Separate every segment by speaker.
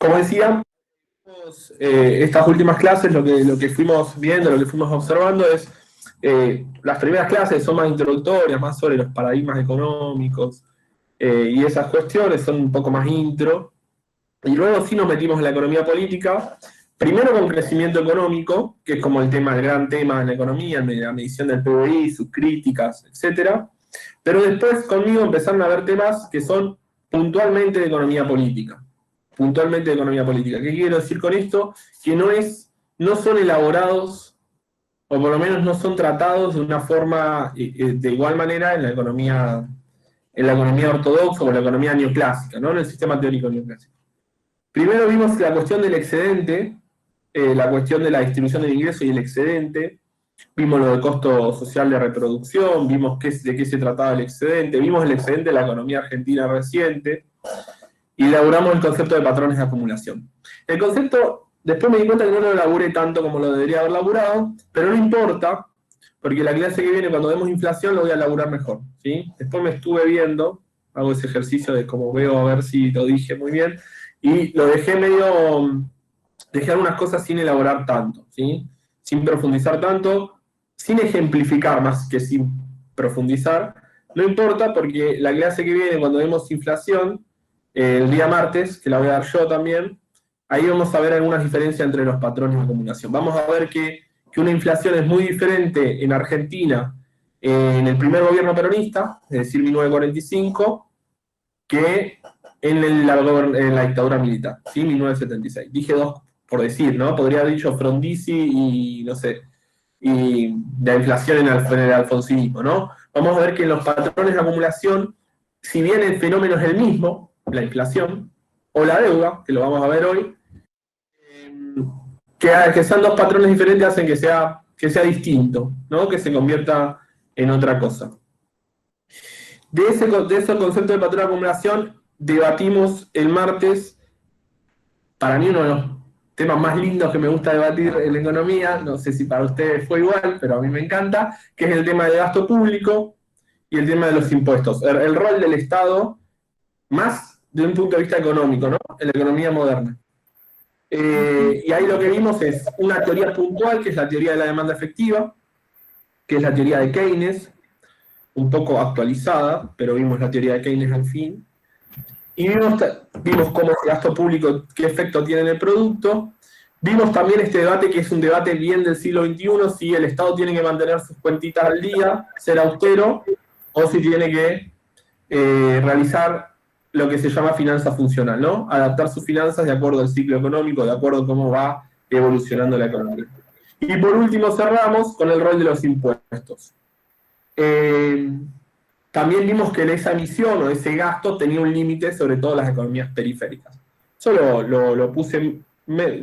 Speaker 1: Como decía, estas últimas clases lo que fuimos viendo, lo que fuimos observando es las primeras clases son más introductorias, más sobre los paradigmas económicos y esas cuestiones son un poco más intro. Y luego sí nos metimos en la economía política, primero con crecimiento económico, que es como el gran tema en la economía, en la medición del PBI, sus críticas, etcétera. Pero después conmigo empezaron a haber temas que son puntualmente de economía política. Puntualmente de economía política. ¿Qué quiero decir con esto? Que no son elaborados, o por lo menos no son tratados de una forma de igual manera en la economía ortodoxa o en la economía neoclásica, ¿no? En el sistema teórico neoclásico. Primero vimos la cuestión del excedente, la cuestión de la distribución del ingreso y el excedente, vimos lo del costo social de reproducción, vimos de qué se trataba el excedente, vimos el excedente de la economía argentina reciente, y elaboramos el concepto de patrones de acumulación. El concepto, después me di cuenta que no lo elaboré tanto como lo debería haber elaborado, pero no importa, porque la clase que viene, cuando vemos inflación, lo voy a elaborar mejor, ¿sí? Después me estuve viendo, hago ese ejercicio de cómo veo, a ver si lo dije muy bien, y lo dejé dejé algunas cosas sin elaborar tanto, ¿sí? Sin profundizar tanto, sin ejemplificar más que sin profundizar. No importa, porque la clase que viene, cuando vemos inflación, el día martes, que la voy a dar yo también, ahí vamos a ver algunas diferencias entre los patrones de acumulación. Vamos a ver que una inflación es muy diferente en Argentina en el primer gobierno peronista, es decir, 1945, que en la dictadura militar, ¿sí? 1976. Dije dos por decir, ¿no? Podría haber dicho Frondizi y, no sé, y la inflación en el alfonsinismo, ¿no? Vamos a ver que en los patrones de acumulación, si bien el fenómeno es el mismo, la inflación, o la deuda, que lo vamos a ver hoy, que sean dos patrones diferentes hacen que sea distinto, ¿no? Que se convierta en otra cosa. De ese concepto de patrón de acumulación debatimos el martes, para mí uno de los temas más lindos que me gusta debatir en la economía, no sé si para ustedes fue igual, pero a mí me encanta, que es el tema del gasto público y el tema de los impuestos. El rol del Estado, más de un punto de vista económico, ¿no? En la economía moderna. Y ahí lo que vimos es una teoría puntual, que es la teoría de la demanda efectiva, que es la teoría de Keynes, un poco actualizada, pero vimos la teoría de Keynes al fin. Y vimos cómo el gasto público, qué efecto tiene en el producto. Vimos también este debate, que es un debate bien del siglo XXI, si el Estado tiene que mantener sus cuentitas al día, ser austero, o si tiene que realizar lo que se llama finanza funcional, ¿no? Adaptar sus finanzas de acuerdo al ciclo económico, de acuerdo a cómo va evolucionando la economía. Y por último cerramos con el rol de los impuestos. También vimos que esa emisión o ese gasto tenía un límite, sobre todo las economías periféricas. Eso lo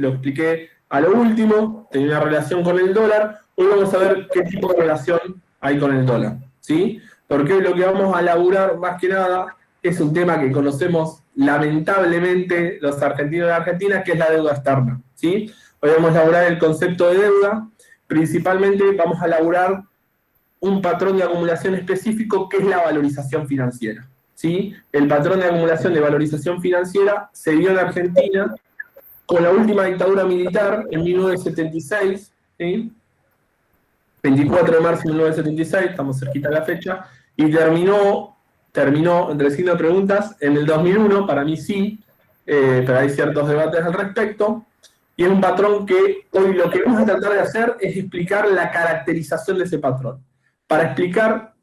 Speaker 1: expliqué a lo último, tenía una relación con el dólar. Hoy vamos a ver qué tipo de relación hay con el dólar, ¿sí? Porque lo que vamos a laburar más que nada es un tema que conocemos lamentablemente los argentinos y argentinas, que es la deuda externa, ¿sí? Hoy vamos a laburar el concepto de deuda, principalmente vamos a laburar un patrón de acumulación específico, que es la valorización financiera, ¿sí? El patrón de acumulación de valorización financiera se dio en Argentina con la última dictadura militar en 1976, ¿sí? 24 de marzo de 1976, estamos cerquita de la fecha, y terminó, entre signos de preguntas, en el 2001, para mí sí, pero hay ciertos debates al respecto, y es un patrón que hoy lo que vamos a tratar de hacer es explicar la caracterización de ese patrón, para explicar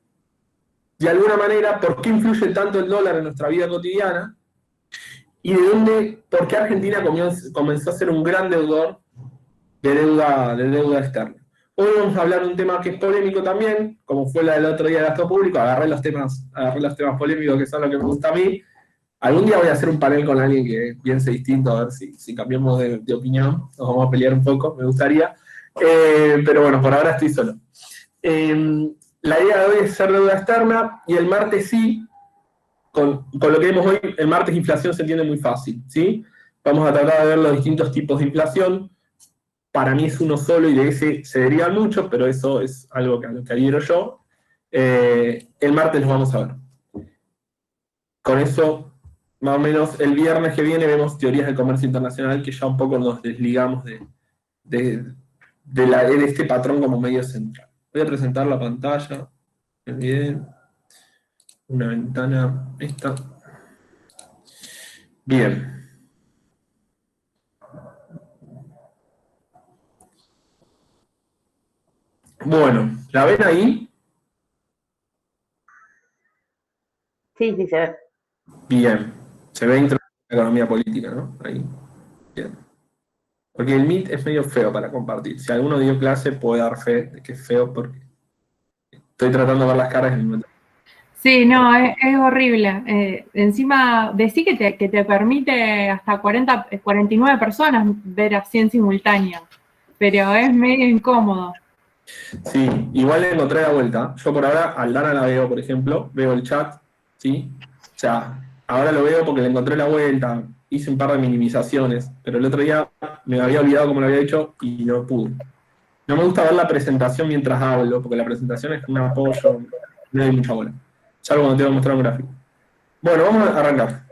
Speaker 1: de alguna manera por qué influye tanto el dólar en nuestra vida cotidiana y por qué Argentina comenzó a ser un gran deudor de deuda externa. Hoy vamos a hablar de un tema que es polémico también, como fue la del otro día de gasto público. Agarré los temas polémicos, que son lo que me gusta a mí. Algún día voy a hacer un panel con alguien que piense distinto, a ver si cambiamos de opinión. Nos vamos a pelear un poco, me gustaría. Pero bueno, por ahora estoy solo. La idea de hoy es hacer deuda externa, y el martes sí, con lo que vemos hoy, el martes inflación se entiende muy fácil, ¿sí? Vamos a tratar de ver los distintos tipos de inflación. Para mí es uno solo y de ese se derivan muchos, pero eso es algo a lo que adhiero yo. El martes los vamos a ver. Con eso más o menos el viernes que viene vemos teorías del comercio internacional, que ya un poco nos desligamos de, de este patrón como medio central. Voy a presentar la pantalla. Bien. Una ventana, esta. Bien. Bueno, ¿la ven ahí?
Speaker 2: Sí, sí, se ve.
Speaker 1: Bien. Se ve introducida la economía política, ¿no? Ahí. Bien. Porque el Meet es medio feo para compartir. Si alguno dio clase, puede dar fe de que es feo porque estoy tratando de ver las caras en el momento.
Speaker 3: Sí, no, es horrible. Encima, decí que te permite hasta 49 personas ver así en simultáneo, pero es medio incómodo.
Speaker 1: Sí, igual le encontré la vuelta. Yo por ahora, Aldana la veo, por ejemplo, veo el chat, ¿sí? O sea, ahora lo veo porque le encontré la vuelta, hice un par de minimizaciones, pero el otro día me había olvidado como lo había hecho y no pude. No me gusta ver la presentación mientras hablo, porque la presentación es un apoyo, no hay mucha bola. Salvo cuando tengo que mostrar un gráfico. Bueno, vamos a arrancar.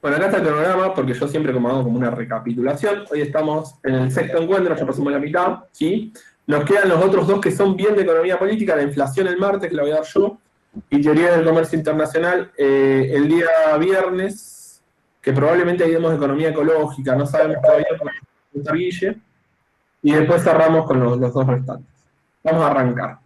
Speaker 1: Bueno, acá está el cronograma, porque yo siempre como hago como una recapitulación. Hoy estamos en el sexto encuentro, ya pasamos la mitad, ¿sí? Nos quedan los otros dos que son bien de economía política, la inflación el martes, que la voy a dar yo, y teoría del comercio internacional el día viernes, que probablemente ahí demos economía ecológica, no sabemos todavía por qué Guille, y después cerramos con los dos restantes. Vamos a arrancar.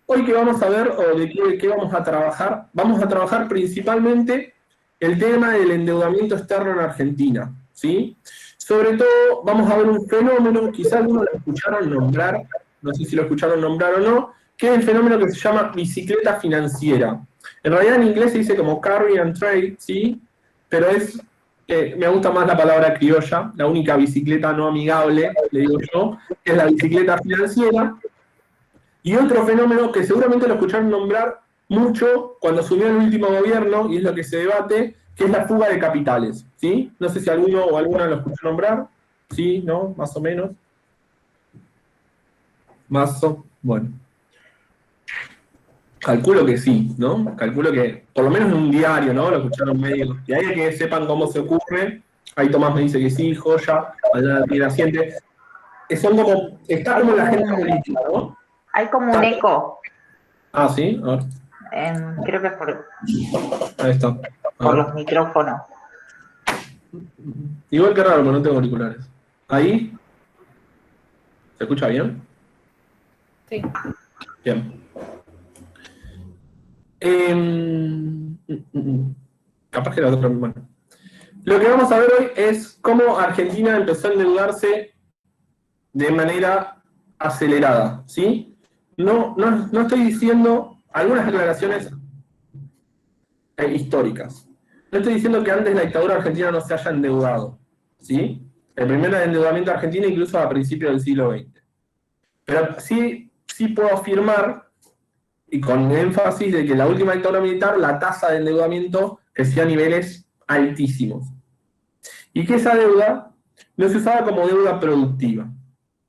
Speaker 1: Hoy que vamos a ver, o de qué vamos a trabajar, vamos a trabajar principalmente el tema del endeudamiento externo en Argentina, ¿sí? Sobre todo vamos a ver un fenómeno, quizás algunos lo escucharon nombrar, no sé si lo escucharon nombrar o no, que es el fenómeno que se llama bicicleta financiera. En realidad en inglés se dice como carry and trade, ¿sí? Pero me gusta más la palabra criolla, la única bicicleta no amigable, le digo yo, que es la bicicleta financiera. Y otro fenómeno que seguramente lo escucharon nombrar mucho cuando asumió el último gobierno, y es lo que se debate, que es la fuga de capitales, ¿sí? No sé si alguno o alguna lo escuchó nombrar, ¿sí? ¿No? Más o menos. Bueno. Calculo que sí, ¿no? Calculo que, por lo menos en un diario, ¿no? Lo escucharon medios. Y ahí que sepan cómo se ocurre. Ahí Tomás me dice que sí, Joya, allá la siente. Son como, está como en la agenda política, ¿no?
Speaker 2: Hay como un eco.
Speaker 1: Ah, sí, a ver.
Speaker 2: Creo que es por
Speaker 1: Ahí está.
Speaker 2: los micrófonos.
Speaker 1: Igual que raro, pero no tengo auriculares. ¿Ahí? ¿Se escucha bien?
Speaker 3: Sí.
Speaker 1: Bien. Capaz que la otra. Bueno. Lo que vamos a ver hoy es cómo Argentina empezó a endeudarse de manera acelerada, ¿sí? No estoy diciendo algunas declaraciones históricas. No estoy diciendo que antes la dictadura argentina no se haya endeudado, ¿sí? El primer endeudamiento argentino incluso a principios del siglo XX. Pero sí puedo afirmar, y con énfasis, de que la última dictadura militar la tasa de endeudamiento crecía a niveles altísimos. Y que esa deuda no se usaba como deuda productiva.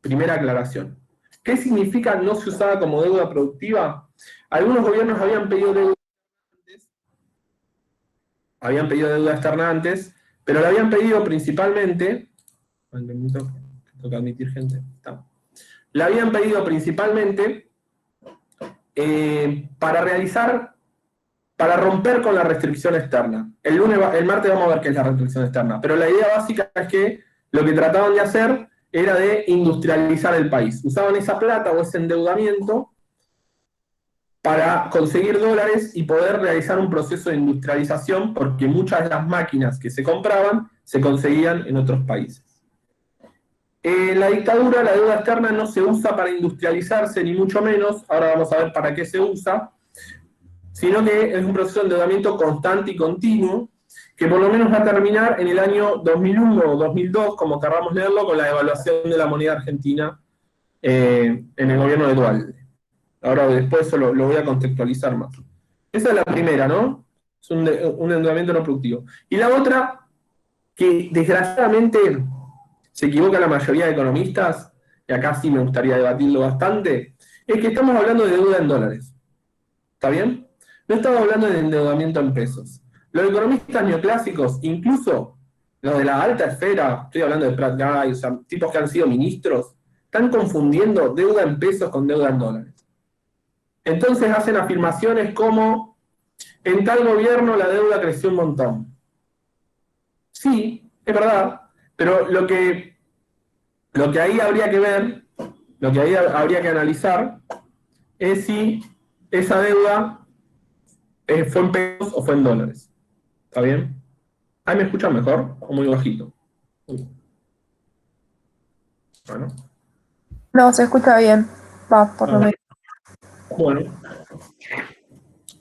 Speaker 1: Primera aclaración. ¿Qué significa no se usaba como deuda productiva? Algunos gobiernos habían pedido deuda externa antes, pero la habían pedido principalmente, toca admitir gente, la habían pedido principalmente para romper con la restricción externa. El martes vamos a ver qué es la restricción externa, pero la idea básica es que lo que trataban de hacer era de industrializar el país. Usaban esa plata o ese endeudamiento para conseguir dólares y poder realizar un proceso de industrialización, porque muchas de las máquinas que se compraban se conseguían en otros países. En la dictadura, la deuda externa no se usa para industrializarse, ni mucho menos, ahora vamos a ver para qué se usa, sino que es un proceso de endeudamiento constante y continuo, que por lo menos va a terminar en el año 2001 o 2002, como querramos leerlo, con la devaluación de la moneda argentina en el gobierno de Dualde. Ahora después eso lo voy a contextualizar más. Esa es la primera, ¿no? Es un endeudamiento no productivo. Y la otra, que desgraciadamente se equivoca la mayoría de economistas, y acá sí me gustaría debatirlo bastante, es que estamos hablando de deuda en dólares. ¿Está bien? No estamos hablando de endeudamiento en pesos. Los economistas neoclásicos, incluso los de la alta esfera, estoy hablando de Pratt Guy, o sea, tipos que han sido ministros, están confundiendo deuda en pesos con deuda en dólares. Entonces hacen afirmaciones como, en tal gobierno la deuda creció un montón. Sí, es verdad, pero lo que ahí habría que ver, lo que ahí habría que analizar, es si esa deuda fue en pesos o fue en dólares. ¿Está bien? ¿Ahí me escuchan mejor o muy bajito? Bueno.
Speaker 4: No, se escucha bien. Va, por lo menos.
Speaker 1: Bueno.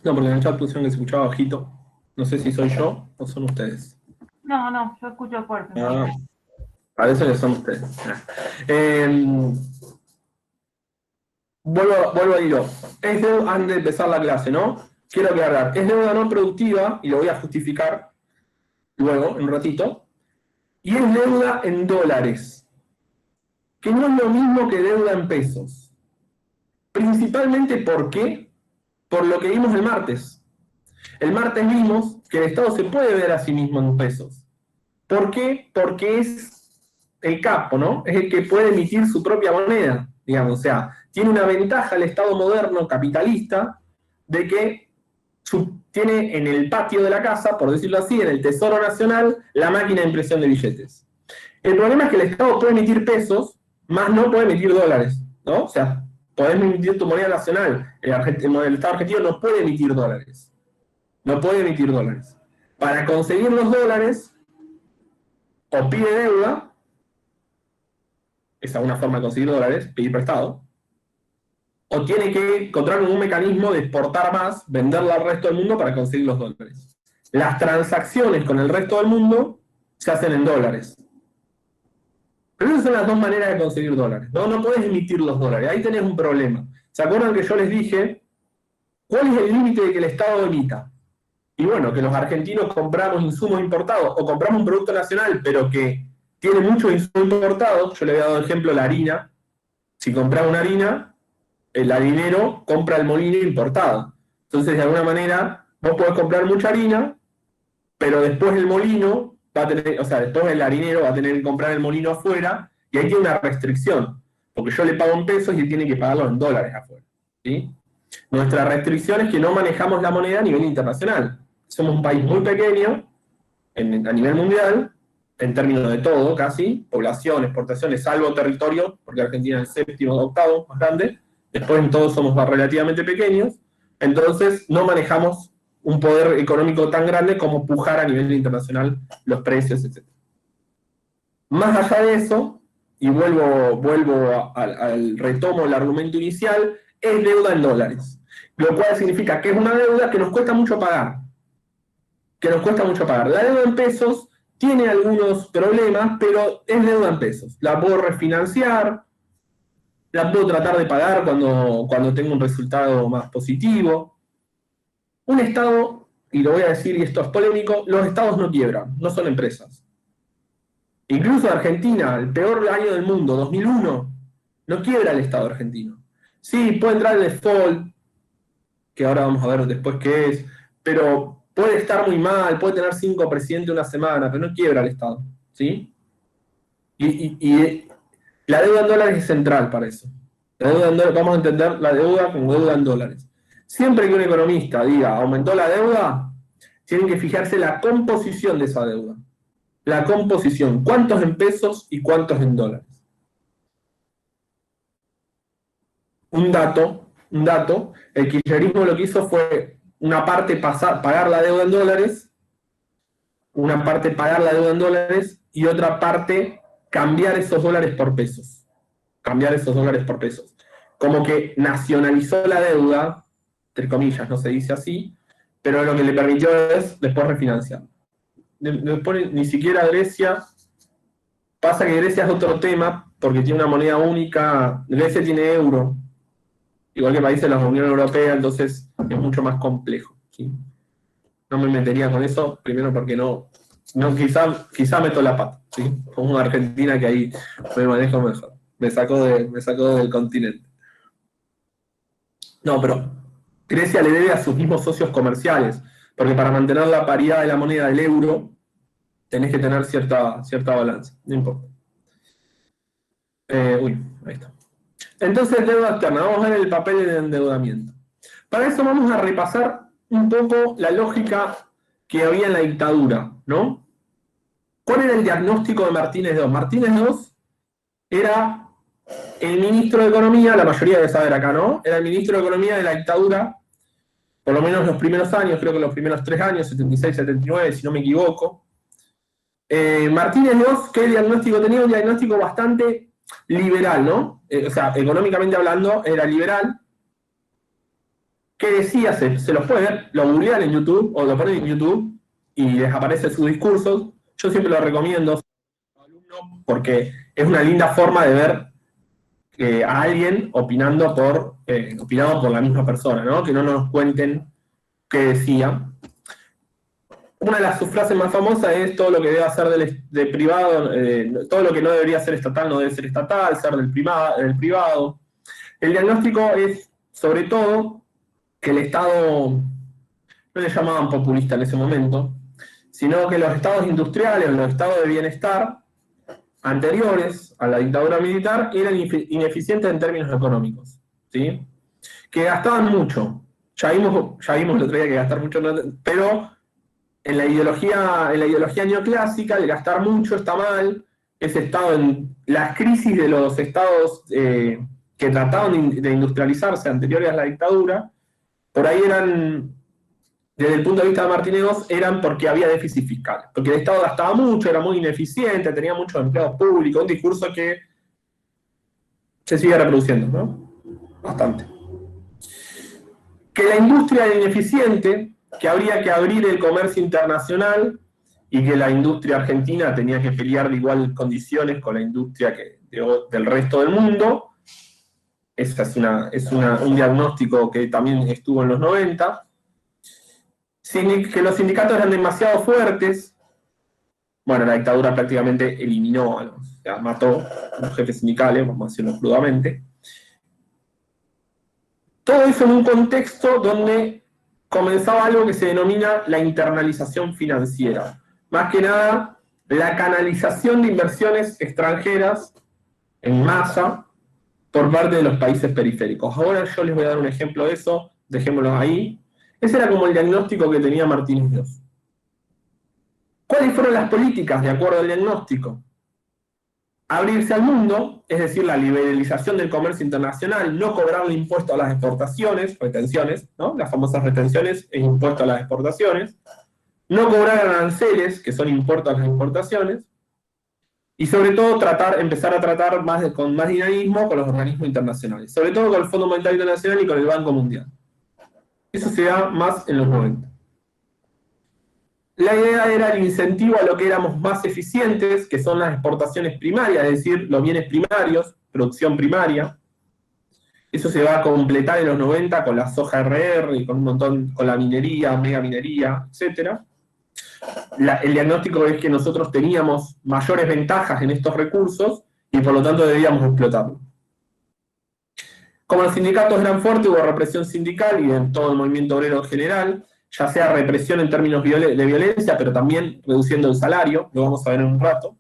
Speaker 1: No, porque en el chat pusieron que se escuchaba bajito. No sé si soy yo o son ustedes.
Speaker 3: No, yo escucho fuerte.
Speaker 1: Parece que son ustedes. Vuelvo a hilo. Es deuda, antes de empezar la clase, ¿no? Quiero aclarar. Es deuda no productiva, y lo voy a justificar luego, en un ratito. Y es deuda en dólares, que no es lo mismo que deuda en pesos. Principalmente, ¿por qué? Por lo que vimos el martes. El martes vimos que el Estado se puede ver a sí mismo en pesos. ¿Por qué? Porque es el capo, ¿no? Es el que puede emitir su propia moneda, digamos. O sea, tiene una ventaja el Estado moderno capitalista de que tiene en el patio de la casa, por decirlo así, en el Tesoro Nacional, la máquina de impresión de billetes. El problema es que el Estado puede emitir pesos, más no puede emitir dólares, ¿no? O sea, podés emitir tu moneda nacional. El Estado argentino no puede emitir dólares. No puede emitir dólares. Para conseguir los dólares, o pide deuda, esa es una forma de conseguir dólares, pedir prestado, o tiene que encontrar un mecanismo de exportar más, venderla al resto del mundo para conseguir los dólares. Las transacciones con el resto del mundo se hacen en dólares. Pero esas son las dos maneras de conseguir dólares. No puedes emitir los dólares, ahí tenés un problema. ¿Se acuerdan que yo les dije cuál es el límite de que el Estado emita? Y bueno, que los argentinos compramos insumos importados o compramos un producto nacional, pero que tiene muchos insumos importados. Yo le había dado el ejemplo la harina. Si compras una harina, el harinero compra el molino importado. Entonces, de alguna manera, vos podés comprar mucha harina, pero después el molino va a tener, o sea, después el harinero va a tener que comprar el molino afuera, y ahí tiene una restricción, porque yo le pago en pesos y él tiene que pagarlo en dólares afuera. ¿Sí? Nuestra restricción es que no manejamos la moneda a nivel internacional. Somos un país muy pequeño a nivel mundial, en términos de todo, casi, población, exportaciones, salvo territorio, porque Argentina es el séptimo o octavo más grande, después en todos somos relativamente pequeños, entonces no manejamos un poder económico tan grande como pujar a nivel internacional los precios, etc. Más allá de eso, y vuelvo al retomo del argumento inicial, es deuda en dólares, lo cual significa que es una deuda que nos cuesta mucho pagar. La deuda en pesos tiene algunos problemas, pero es deuda en pesos. La puedo refinanciar, la puedo tratar de pagar cuando tengo un resultado más positivo. Un Estado, y lo voy a decir, y esto es polémico, los Estados no quiebran, no son empresas. Incluso Argentina, el peor año del mundo, 2001, no quiebra el Estado argentino. Sí, puede entrar el default, que ahora vamos a ver después qué es, pero puede estar muy mal, puede tener 5 presidentes una semana, pero no quiebra el Estado, ¿sí? Y la deuda en dólares es central para eso. La deuda en dólares, vamos a entender la deuda como deuda en dólares. Siempre que un economista diga aumentó la deuda, tienen que fijarse la composición de esa deuda. La composición, cuántos en pesos y cuántos en dólares. Un dato, el kirchnerismo lo que hizo fue una parte pagar la deuda en dólares, y otra parte cambiar esos dólares por pesos. Como que nacionalizó la deuda, entre comillas, no se dice así, pero lo que le permitió es después refinanciar. Después, ni siquiera Grecia, pasa que Grecia es otro tema, porque tiene una moneda única, Grecia tiene euro, igual que países de la Unión Europea, entonces es mucho más complejo, ¿sí? No me metería con eso, primero porque quizá meto la pata, ¿sí? Como una Argentina que ahí me manejo mejor, me sacó del continente. No, pero Grecia le debe a sus mismos socios comerciales, porque para mantener la paridad de la moneda del euro, tenés que tener cierta balanza, no importa. Ahí está. Entonces, deuda externa, vamos a ver el papel del endeudamiento. Para eso vamos a repasar un poco la lógica que había en la dictadura, ¿no? ¿Cuál era el diagnóstico de Martínez II? Martínez II era el ministro de Economía, la mayoría debe saber acá, ¿no? Era el ministro de Economía de la dictadura, por lo menos los primeros años, creo que los primeros 3 años, 76, 79, si no me equivoco. Martínez II, ¿qué diagnóstico tenía? Un diagnóstico bastante liberal, ¿no? O sea, económicamente hablando, era liberal. ¿Qué decía? Se los puede ver, lo googlean en YouTube, o lo ponen en YouTube, y les aparecen sus discursos. Yo siempre lo recomiendo a alumnos porque es una linda forma de ver a alguien opinando por la misma persona, ¿no? Que no nos cuenten qué decía. Una de sus frases más famosas es: todo lo que debe ser de privado, todo lo que no debería ser estatal no debe ser estatal, ser del privado. El diagnóstico es, sobre todo, que el Estado, no le llamaban populista en ese momento, sino que los estados industriales, los estados de bienestar anteriores a la dictadura militar eran ineficientes en términos económicos, ¿sí? Que gastaban mucho. Ya vimos el otro día que gastar mucho, pero en la ideología neoclásica, el gastar mucho está mal. Ese estado, en las crisis de los estados que trataban de industrializarse anteriores a la dictadura, por ahí eran, desde el punto de vista de Martínez II, eran porque había déficit fiscal. Porque el Estado gastaba mucho, era muy ineficiente, tenía muchos empleados públicos, un discurso que se sigue reproduciendo, ¿no? Bastante. Que la industria era ineficiente, que habría que abrir el comercio internacional y que la industria argentina tenía que pelear de igual condiciones con la industria del resto del mundo. Ese es un diagnóstico que también estuvo en los 90. Que los sindicatos eran demasiado fuertes. Bueno, la dictadura prácticamente eliminó o sea, mató a los jefes sindicales, vamos a decirlo crudamente. Todo eso en un contexto donde comenzaba algo que se denomina la internalización financiera. Más que nada, la canalización de inversiones extranjeras en masa por parte de los países periféricos. Ahora yo les voy a dar un ejemplo de eso, dejémoslo ahí. Ese era como el diagnóstico que tenía Martínez II. ¿Cuáles fueron las políticas de acuerdo al diagnóstico? Abrirse al mundo, es decir, la liberalización del comercio internacional, no cobrarle impuesto a las exportaciones, retenciones, ¿no? Las famosas retenciones e impuesto a las exportaciones, no cobrar aranceles, que son impuestos a las exportaciones, y sobre todo empezar a tratar con más dinamismo con los organismos internacionales, sobre todo con el Fondo Monetario Internacional y con el Banco Mundial. Eso se da más en los 90. La idea era el incentivo a lo que éramos más eficientes, que son las exportaciones primarias, es decir, los bienes primarios, producción primaria. Eso se va a completar en los 90 con la soja RR y con un montón, con la minería, mega minería, etc. El diagnóstico es que nosotros teníamos mayores ventajas en estos recursos y por lo tanto debíamos explotarlos. Como los sindicatos eran fuertes, hubo represión sindical y en todo el movimiento obrero en general, ya sea represión en términos de violencia, pero también reduciendo el salario, lo vamos a ver en un rato.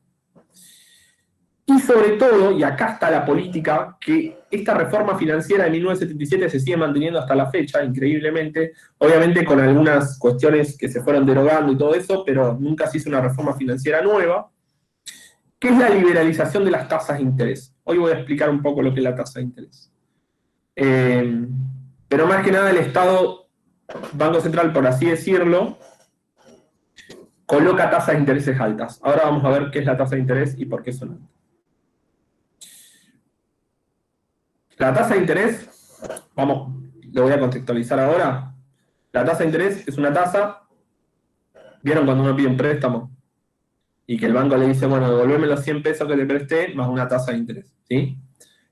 Speaker 1: Y sobre todo, y acá está la política, que esta reforma financiera de 1977 se sigue manteniendo hasta la fecha, increíblemente, obviamente con algunas cuestiones que se fueron derogando y todo eso, pero nunca se hizo una reforma financiera nueva, que es la liberalización de las tasas de interés. Hoy voy a explicar un poco lo que es la tasa de interés. Pero más que nada el Estado, Banco Central, por así decirlo, coloca tasas de intereses altas. Ahora vamos a ver qué es la tasa de interés y por qué son altas. La tasa de interés, lo voy a contextualizar ahora. La tasa de interés es una tasa, ¿vieron cuando uno pide un préstamo? Y que el banco le dice, bueno, devolveme los 100 pesos que te presté, más una tasa de interés, ¿sí?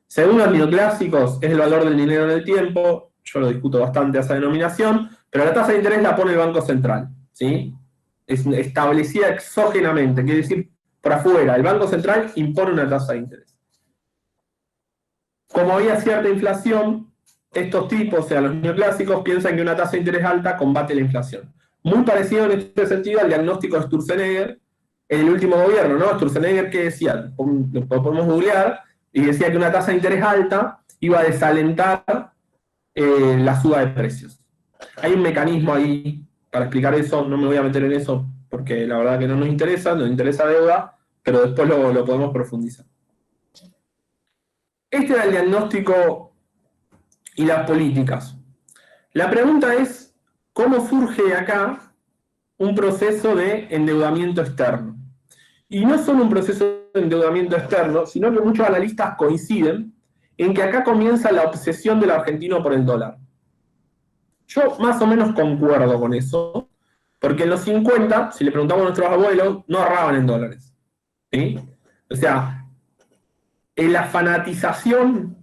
Speaker 1: Según los neoclásicos, es el valor del dinero en el tiempo. Yo lo discuto bastante esa denominación, pero la tasa de interés la pone el Banco Central, ¿sí? Es establecida exógenamente, quiere decir, por afuera. El Banco Central impone una tasa de interés. Como había cierta inflación, estos tipos, o sea, los neoclásicos, piensan que una tasa de interés alta combate la inflación. muy parecido en este sentido al diagnóstico de Sturzenegger en el último gobierno, ¿no? Sturzenegger, ¿qué decía? Lo podemos googlear, y decía que una tasa de interés alta iba a desalentar la suba de precios. Hay un mecanismo ahí para explicar eso, no me voy a meter en eso porque la verdad que no nos interesa deuda, pero después lo podemos profundizar. Este era el diagnóstico y las políticas. La pregunta es, ¿cómo surge acá un proceso de endeudamiento externo? Y no solo un proceso de endeudamiento externo, sino que muchos analistas coinciden en que acá comienza la obsesión del argentino por el dólar. Yo más o menos concuerdo con eso, porque en los 50, si le preguntamos a nuestros abuelos, no ahorraban en dólares. ¿Sí? O sea, en la fanatización,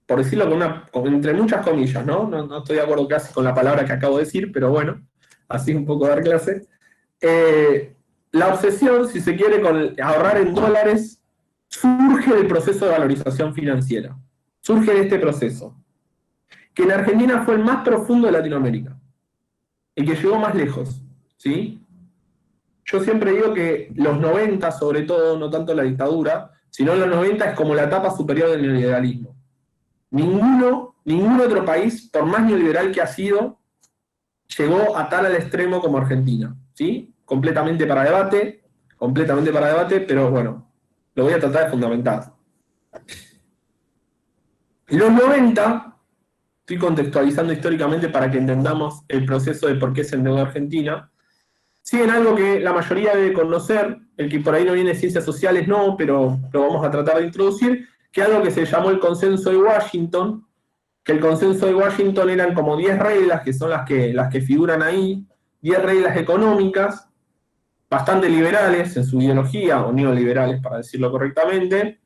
Speaker 1: por decirlo entre muchas comillas, ¿no? No estoy de acuerdo casi con la palabra que acabo de decir, pero bueno, así un poco dar clase. La obsesión, si se quiere, con ahorrar en dólares, surge del proceso de valorización financiera. Surge de este proceso, que en Argentina fue el más profundo de Latinoamérica, y que llegó más lejos, ¿sí? Yo siempre digo que los 90, sobre todo, no tanto la dictadura, sino los 90 es como la etapa superior del neoliberalismo. Ningún otro país, por más neoliberal que ha sido, llegó a tal al extremo como Argentina, ¿sí? Completamente para debate, pero bueno, lo voy a tratar de fundamentar. Los 90, estoy contextualizando históricamente para que entendamos el proceso de por qué se endeudó Argentina, siguen algo que la mayoría debe conocer, el que por ahí no viene de ciencias sociales no, pero lo vamos a tratar de introducir, que es algo que se llamó el Consenso de Washington, que el Consenso de Washington eran como 10 reglas, que son las que figuran ahí, 10 reglas económicas, bastante liberales en su ideología, o neoliberales para decirlo correctamente,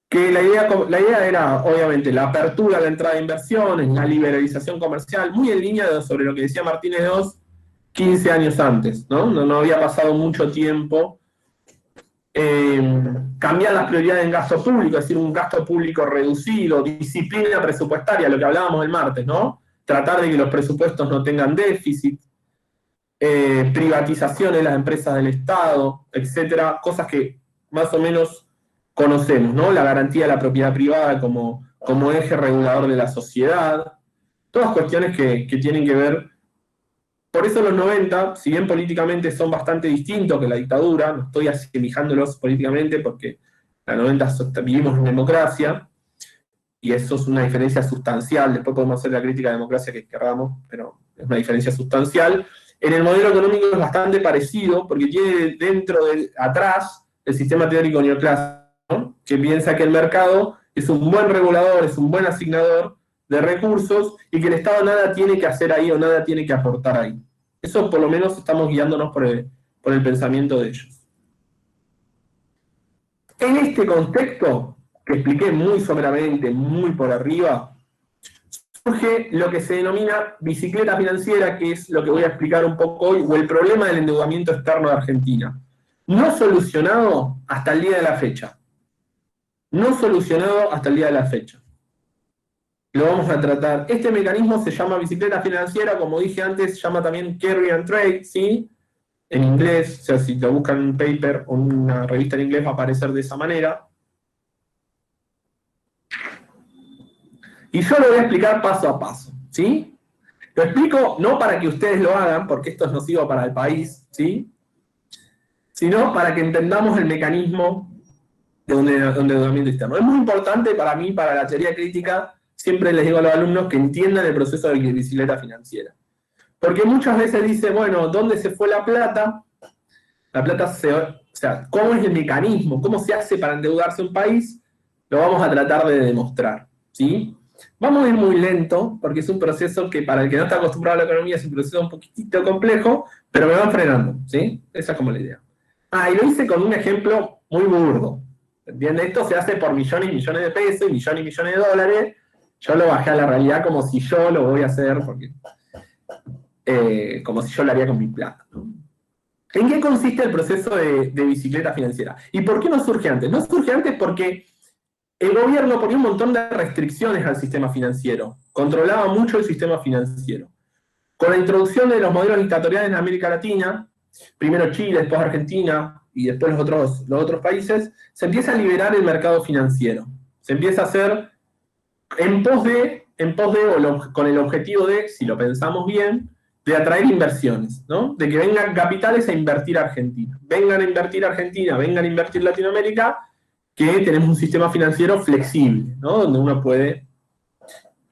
Speaker 1: que la idea era, obviamente, la apertura a la entrada de inversiones, la liberalización comercial, muy en línea sobre lo que decía Martínez II 15 años antes, ¿no? No había pasado mucho tiempo. Cambiar las prioridades en gasto público, es decir, un gasto público reducido, disciplina presupuestaria, lo que hablábamos el martes, ¿no? Tratar de que los presupuestos no tengan déficit, privatización de las empresas del Estado, etcétera, cosas que más o menos conocemos, ¿no? La garantía de la propiedad privada como eje regulador de la sociedad, todas cuestiones que tienen que ver. Por eso los 90, si bien políticamente son bastante distintos que la dictadura, no estoy asemejándolos políticamente porque en los 90 vivimos en democracia, y eso es una diferencia sustancial, después podemos hacer la crítica de democracia que queramos, pero es una diferencia sustancial. En el modelo económico es bastante parecido, porque tiene atrás el sistema teórico neoclásico, ¿no? Que piensa que el mercado es un buen regulador, es un buen asignador de recursos, y que el Estado nada tiene que hacer ahí o nada tiene que aportar ahí. Eso por lo menos estamos guiándonos por el pensamiento de ellos. En este contexto, que expliqué muy someramente, muy por arriba, surge lo que se denomina bicicleta financiera, que es lo que voy a explicar un poco hoy, o el problema del endeudamiento externo de Argentina. No solucionado hasta el día de la fecha. No solucionado hasta el día de la fecha. Lo vamos a tratar. Este mecanismo se llama bicicleta financiera, como dije antes, se llama también carry and trade, ¿sí? En inglés, o sea, si te buscan un paper o una revista en inglés va a aparecer de esa manera. Y yo lo voy a explicar paso a paso, ¿sí? Lo explico no para que ustedes lo hagan, porque esto es nocivo para el país, ¿sí? Sino para que entendamos el mecanismo de un endeudamiento externo. Es muy importante para mí, para la teoría crítica, siempre les digo a los alumnos que entiendan el proceso de bicicleta financiera. Porque muchas veces dice, bueno, ¿dónde se fue la plata? La plata o sea, ¿cómo es el mecanismo? ¿Cómo se hace para endeudarse un país? Lo vamos a tratar de demostrar, ¿sí? Vamos a ir muy lento, porque es un proceso que para el que no está acostumbrado a la economía es un proceso un poquitito complejo, pero me van frenando, ¿sí? Esa es como la idea. Y lo hice con un ejemplo muy burdo. ¿Entiendes? Esto se hace por millones y millones de pesos y millones de dólares. Yo lo bajé a la realidad como si yo lo voy a hacer, porque como si yo lo haría con mi plata, ¿no? ¿En qué consiste el proceso de bicicleta financiera? ¿Y por qué no surge antes? No surge antes porque el gobierno ponía un montón de restricciones al sistema financiero, controlaba mucho el sistema financiero. Con la introducción de los modelos dictatoriales en América Latina, primero Chile, después Argentina y después los otros países, se empieza a liberar el mercado financiero. Se empieza a hacer con el objetivo de, si lo pensamos bien, de atraer inversiones, ¿no? De que vengan capitales a invertir a Argentina. Vengan a invertir a Argentina, vengan a invertir Latinoamérica, que tenemos un sistema financiero flexible, ¿no? Donde uno puede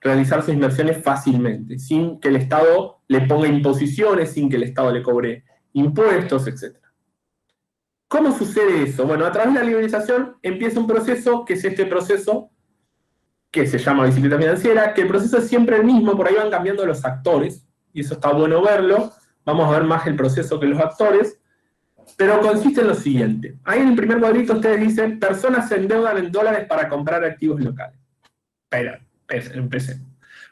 Speaker 1: realizar sus inversiones fácilmente, sin que el Estado le ponga imposiciones, sin que el Estado le cobre impuestos, etc. ¿Cómo sucede eso? Bueno, a través de la liberalización empieza un proceso, que es este proceso que se llama bicicleta financiera, que el proceso es siempre el mismo, por ahí van cambiando los actores, y eso está bueno verlo, vamos a ver más el proceso que los actores, pero consiste en lo siguiente. Ahí en el primer cuadrito ustedes dicen, personas se endeudan en dólares para comprar activos locales. Espera, empecemos.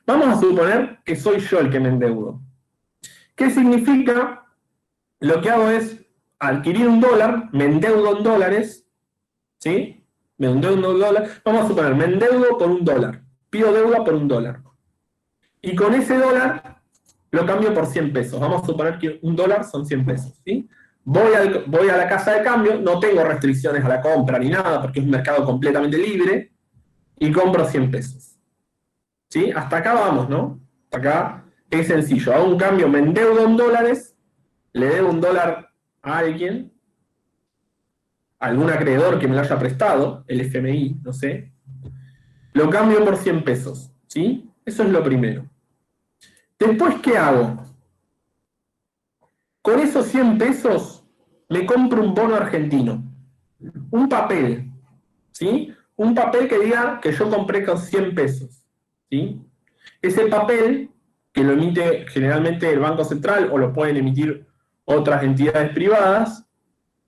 Speaker 1: Vamos a suponer que soy yo el que me endeudo. ¿Qué significa? Lo que hago es adquirir un dólar, me endeudo en dólares, ¿sí? Me endeudo en dólares. Vamos a suponer, me endeudo por un dólar. Pido deuda por un dólar. Y con ese dólar lo cambio por 100 pesos. Vamos a suponer que un dólar son 100 pesos, ¿sí? Voy a la casa de cambio, no tengo restricciones a la compra ni nada, porque es un mercado completamente libre, y compro 100 pesos. ¿Sí? Hasta acá vamos, ¿no? Hasta acá es sencillo. Hago un cambio, me endeudo en dólares, le debo un dólar a alguien, algún acreedor que me lo haya prestado, el FMI, no sé, lo cambio por 100 pesos, ¿sí? Eso es lo primero. Después, ¿qué hago? Con esos 100 pesos me compro un bono argentino, un papel, ¿sí? Un papel que diga que yo compré con 100 pesos, ¿sí? Ese papel, que lo emite generalmente el Banco Central o lo pueden emitir otras entidades privadas,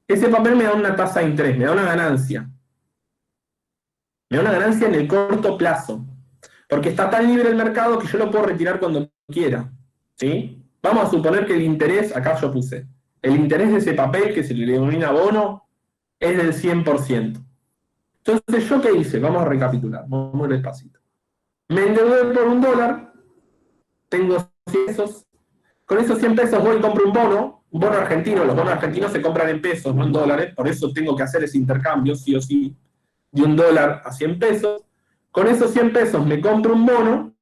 Speaker 1: ese papel me da una tasa de interés, me da una ganancia. Me da una ganancia en el corto plazo, porque está tan libre el mercado que yo lo puedo retirar cuando quiera, ¿sí? Vamos a suponer que el interés, acá yo puse, el interés de ese papel, que se le denomina bono, es del 100%. Entonces, ¿yo qué hice? Vamos a recapitular, vamos muy despacito. Me endeudé por un dólar, tengo 100 pesos, con esos 100 pesos voy y compro un bono argentino, los bonos argentinos se compran en pesos, no en dólares, por eso tengo que hacer ese intercambio, sí o sí, de un dólar a 100 pesos. Con esos 100 pesos me compro un bono,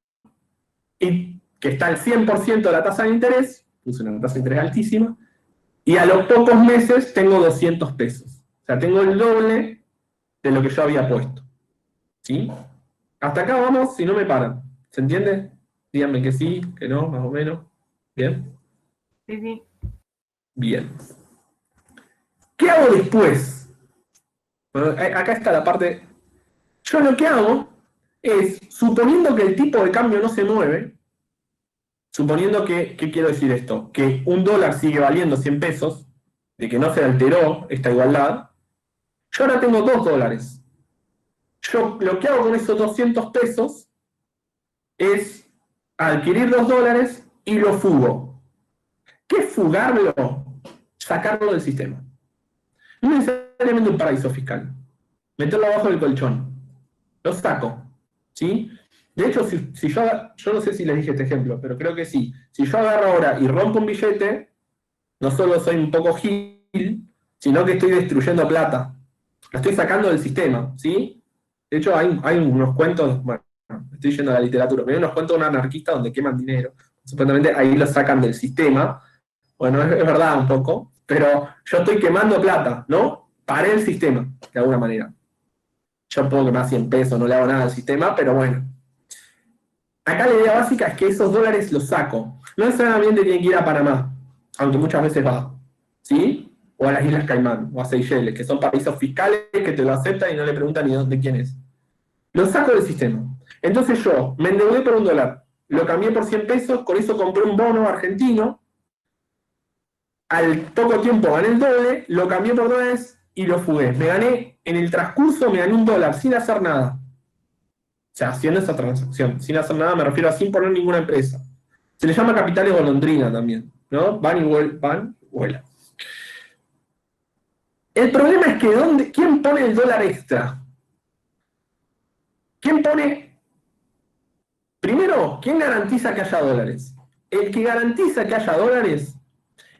Speaker 1: y que está al 100% de la tasa de interés, puse una tasa de interés altísima, y a los pocos meses tengo 200 pesos. O sea, tengo el doble de lo que yo había puesto. ¿Sí? Hasta acá vamos, si no me paran. ¿Se entiende? Díganme que sí, que no, más o menos. ¿Bien?
Speaker 3: Sí, sí.
Speaker 1: Bien. ¿Qué hago después? Bueno, acá está la parte... Yo lo que hago es, suponiendo que el tipo de cambio no se mueve, suponiendo que, ¿qué quiero decir esto? Que un dólar sigue valiendo 100 pesos, de que no se alteró esta igualdad, yo ahora tengo 2 dólares. Yo lo que hago con esos 200 pesos es adquirir 2 dólares y lo fugo. ¿Qué es fugarlo? Sacarlo del sistema. No necesariamente un paraíso fiscal. Meterlo abajo del colchón. Lo saco. ¿Sí? De hecho, si yo no sé si les dije este ejemplo, pero creo que sí. Si yo agarro ahora y rompo un billete, no solo soy un poco gil, sino que estoy destruyendo plata. La estoy sacando del sistema, ¿sí? De hecho, hay unos cuentos, bueno, estoy yendo a la literatura, pero hay unos cuentos de un anarquista donde queman dinero. Supuestamente ahí lo sacan del sistema. Bueno, es verdad un poco, pero yo estoy quemando plata, ¿no? Paré el sistema, de alguna manera. Yo puedo quemar 100 pesos, no le hago nada al sistema, pero bueno. Acá la idea básica es que esos dólares los saco. No necesariamente tienen que ir a Panamá, aunque muchas veces va, ¿sí? O a las Islas Caimán, o a Seychelles, que son paraísos fiscales que te lo aceptan y no le preguntan ni de quién es. Lo saco del sistema. Entonces yo me endeudé por un dólar, lo cambié por 100 pesos, con eso compré un bono argentino, al poco tiempo gané el doble, lo cambié por dólares y lo fugué. En el transcurso me gané un dólar sin hacer nada. O sea, haciendo esa transacción. Sin hacer nada me refiero a sin poner ninguna empresa. Se le llama capitales golondrina también, ¿no? Van y vuelan. El problema es que ¿quién pone el dólar extra? ¿Quién pone? Primero, ¿quién garantiza que haya dólares? el que garantiza que haya dólares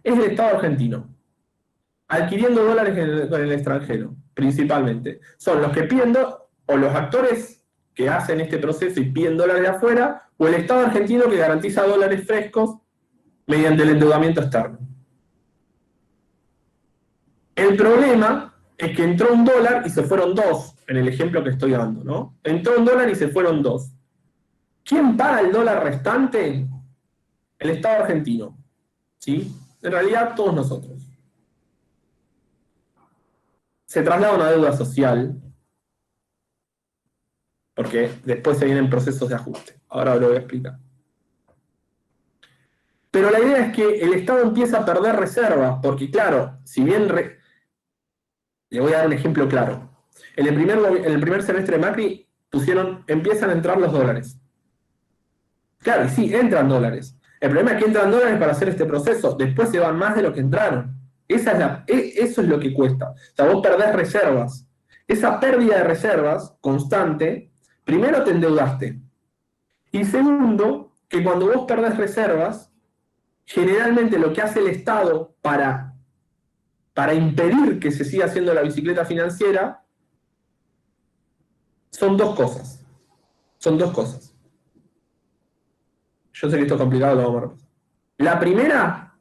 Speaker 1: es el Estado argentino, adquiriendo dólares con el extranjero, principalmente. Son los que piden, o los actores que hacen este proceso y piden dólares de afuera, o el Estado argentino que garantiza dólares frescos mediante el endeudamiento externo. El problema es que entró un dólar y se fueron dos, en el ejemplo que estoy dando, ¿no? Entró un dólar y se fueron dos. ¿Quién paga el dólar restante? El Estado argentino, ¿sí? En realidad, todos nosotros. Se traslada una deuda social, porque después se vienen procesos de ajuste. Ahora lo voy a explicar. Pero la idea es que el Estado empieza a perder reservas, porque claro, si bien... Le voy a dar un ejemplo claro. En el primer semestre de Macri empiezan a entrar los dólares. Claro, y sí, entran dólares. El problema es que entran dólares para hacer este proceso. Después se van más de lo que entraron. Eso es lo que cuesta. O sea, vos perdés reservas. Esa pérdida de reservas constante, primero te endeudaste. Y segundo, que cuando vos perdés reservas, generalmente lo que hace el Estado para impedir que se siga haciendo la bicicleta financiera son dos cosas. Son dos cosas. Yo sé que esto es complicado, lo vamos a repasar. La primera,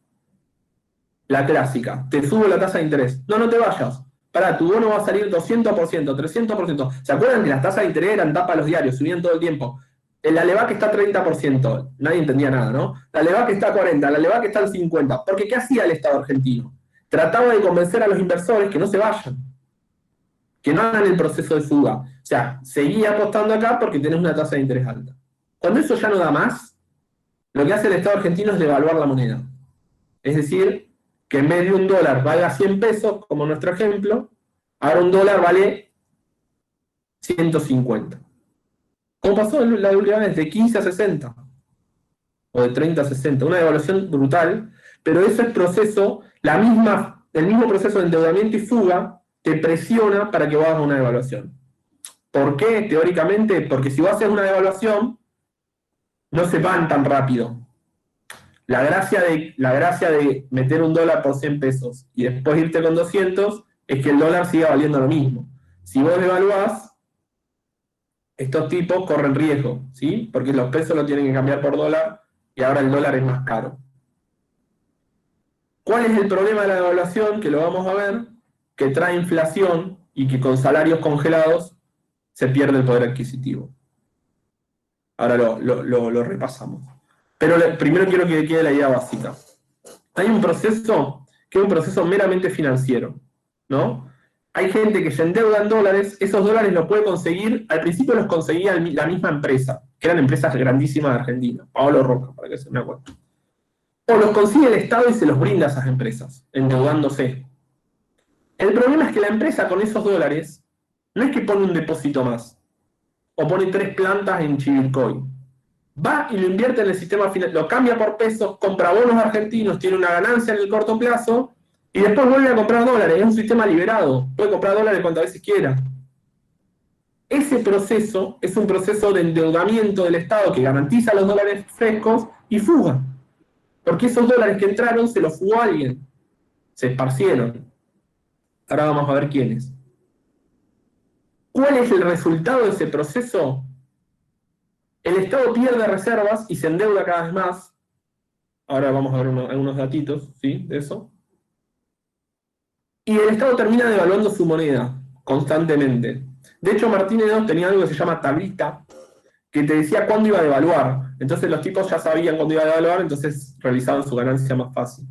Speaker 1: la clásica, te subo la tasa de interés. No te vayas. Pará, tu bono va a salir 200%, 300%. ¿Se acuerdan que las tasas de interés eran tapa a los diarios, subían todo el tiempo? La LEVAC está 30%, nadie entendía nada, ¿no? La LEVAC está 40%, la LEVAC está al 50%. Porque ¿qué hacía el Estado argentino? Trataba de convencer a los inversores que no se vayan, que no hagan el proceso de fuga. O sea, seguía apostando acá porque tenés una tasa de interés alta. Cuando eso ya no da más, lo que hace el Estado argentino es devaluar la moneda. Es decir, que en vez de un dólar valga 100 pesos, como nuestro ejemplo, ahora un dólar vale 150. Como pasó la última vez, de 15 a 60, o de 30 a 60, una devaluación brutal, pero eso es proceso, el mismo proceso de endeudamiento y fuga te presiona para que vos hagas una devaluación. ¿Por qué? Teóricamente, porque si vos haces una devaluación, no se van tan rápido. La gracia de meter un dólar por 100 pesos y después irte con 200 es que el dólar siga valiendo lo mismo. Si vos devaluás, estos tipos corren riesgo, ¿sí? Porque los pesos lo tienen que cambiar por dólar y ahora el dólar es más caro. ¿Cuál es el problema de la devaluación? Que lo vamos a ver, que trae inflación y que con salarios congelados se pierde el poder adquisitivo. Ahora lo repasamos. Pero primero quiero que quede la idea básica. Hay un proceso que es un proceso meramente financiero, ¿no? Hay gente que se endeuda en dólares, esos dólares los puede conseguir, al principio los conseguía la misma empresa, que eran empresas grandísimas de Argentina, Pablo Roca, para que se me acuerde. O los consigue el Estado y se los brinda a esas empresas, endeudándose. El problema es que la empresa con esos dólares no es que pone un depósito más, o pone 3 plantas en Chivilcoy. Va y lo invierte en el sistema financiero, lo cambia por pesos, compra bonos argentinos, tiene una ganancia en el corto plazo, y después vuelve a comprar dólares. Es un sistema liberado, puede comprar dólares cuantas veces quiera. Ese proceso es un proceso de endeudamiento del Estado que garantiza los dólares frescos y fuga. Porque esos dólares que entraron se los fugó alguien. Se esparcieron. Ahora vamos a ver quiénes. ¿Cuál es el resultado de ese proceso? El Estado pierde reservas y se endeuda cada vez más. Ahora vamos a ver algunos datitos, ¿sí? De eso. Y el Estado termina devaluando su moneda constantemente. De hecho, Martínez II tenía algo que se llama tablita, que te decía cuándo iba a devaluar. Entonces los tipos ya sabían cuándo iba a devaluar, entonces realizaban su ganancia más fácil.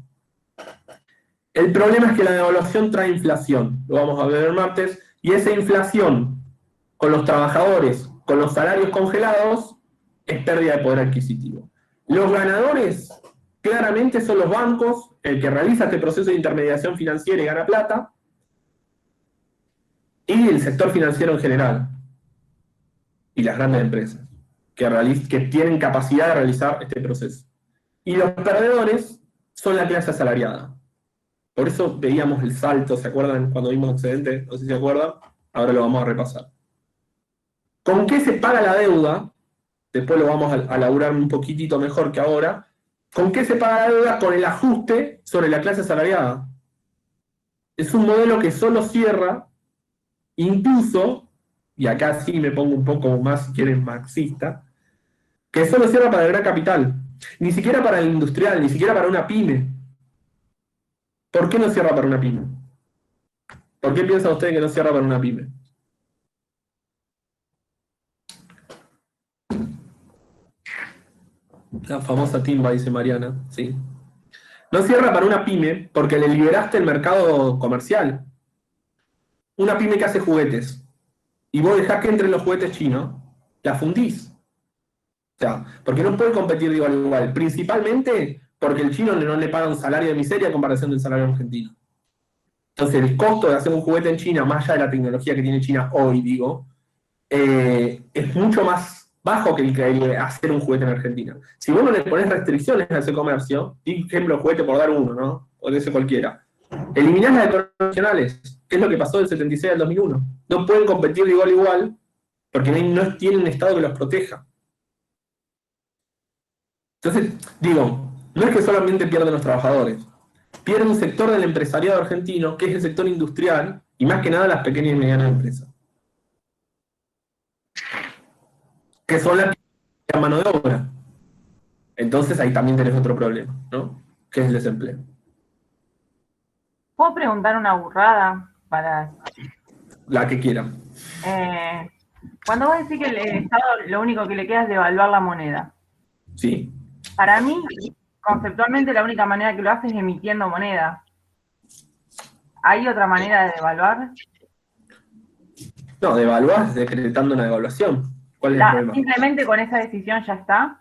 Speaker 1: El problema es que la devaluación trae inflación, lo vamos a ver el martes, y esa inflación con los trabajadores, con los salarios congelados, es pérdida de poder adquisitivo. Los ganadores claramente son los bancos, el que realiza este proceso de intermediación financiera y gana plata, y el sector financiero en general, y las grandes empresas, que tienen capacidad de realizar este proceso. Y los perdedores son la clase asalariada. Por eso veíamos el salto, ¿se acuerdan cuando vimos excedente? No sé si se acuerdan, ahora lo vamos a repasar. ¿Con qué se paga la deuda? Después lo vamos a laburar un poquitito mejor que ahora. ¿Con qué se paga la deuda? Con el ajuste sobre la clase asalariada. Es un modelo que solo cierra, incluso, y acá sí me pongo un poco más, si quieren, marxista, que solo cierra para el gran capital. Ni siquiera para el industrial, ni siquiera para una pyme. ¿Por qué no cierra para una pyme? ¿Por qué piensa usted que no cierra para una pyme? La famosa timba, dice Mariana, sí. No cierra para una pyme porque le liberaste el mercado comercial. Una pyme que hace juguetes y vos dejás que entren los juguetes chinos, la fundís. O sea, porque no puede competir de igual a igual. Principalmente porque el chino no le paga un salario de miseria a comparación del salario argentino. Entonces, el costo de hacer un juguete en China, más allá de la tecnología que tiene China hoy, digo, es mucho más bajo que el que hacer un juguete en Argentina. Si vos no le pones restricciones a ese comercio, por ejemplo, juguete por dar uno, ¿no? Podría ser cualquiera. Eliminás las economías nacionales, que es lo que pasó del 76 al 2001. No pueden competir de igual a igual porque no tienen un Estado que los proteja. Entonces, digo, no es que solamente pierden los trabajadores, pierde un sector del empresariado argentino, que es el sector industrial, y más que nada las pequeñas y medianas empresas, que son las que tienen mano de obra. Entonces ahí también tenés otro problema, ¿no? Que es el desempleo.
Speaker 5: ¿Puedo preguntar una burrada para...?
Speaker 1: La que quieran.
Speaker 5: Cuando vos decís que el Estado lo único que le queda es devaluar la moneda,
Speaker 1: Sí.
Speaker 5: para mí, conceptualmente, la única manera que lo hace es emitiendo moneda. ¿Hay otra manera de devaluar?
Speaker 1: No, devaluás decretando una devaluación. ¿Cuál es el problema?
Speaker 5: Simplemente con esa decisión ya está.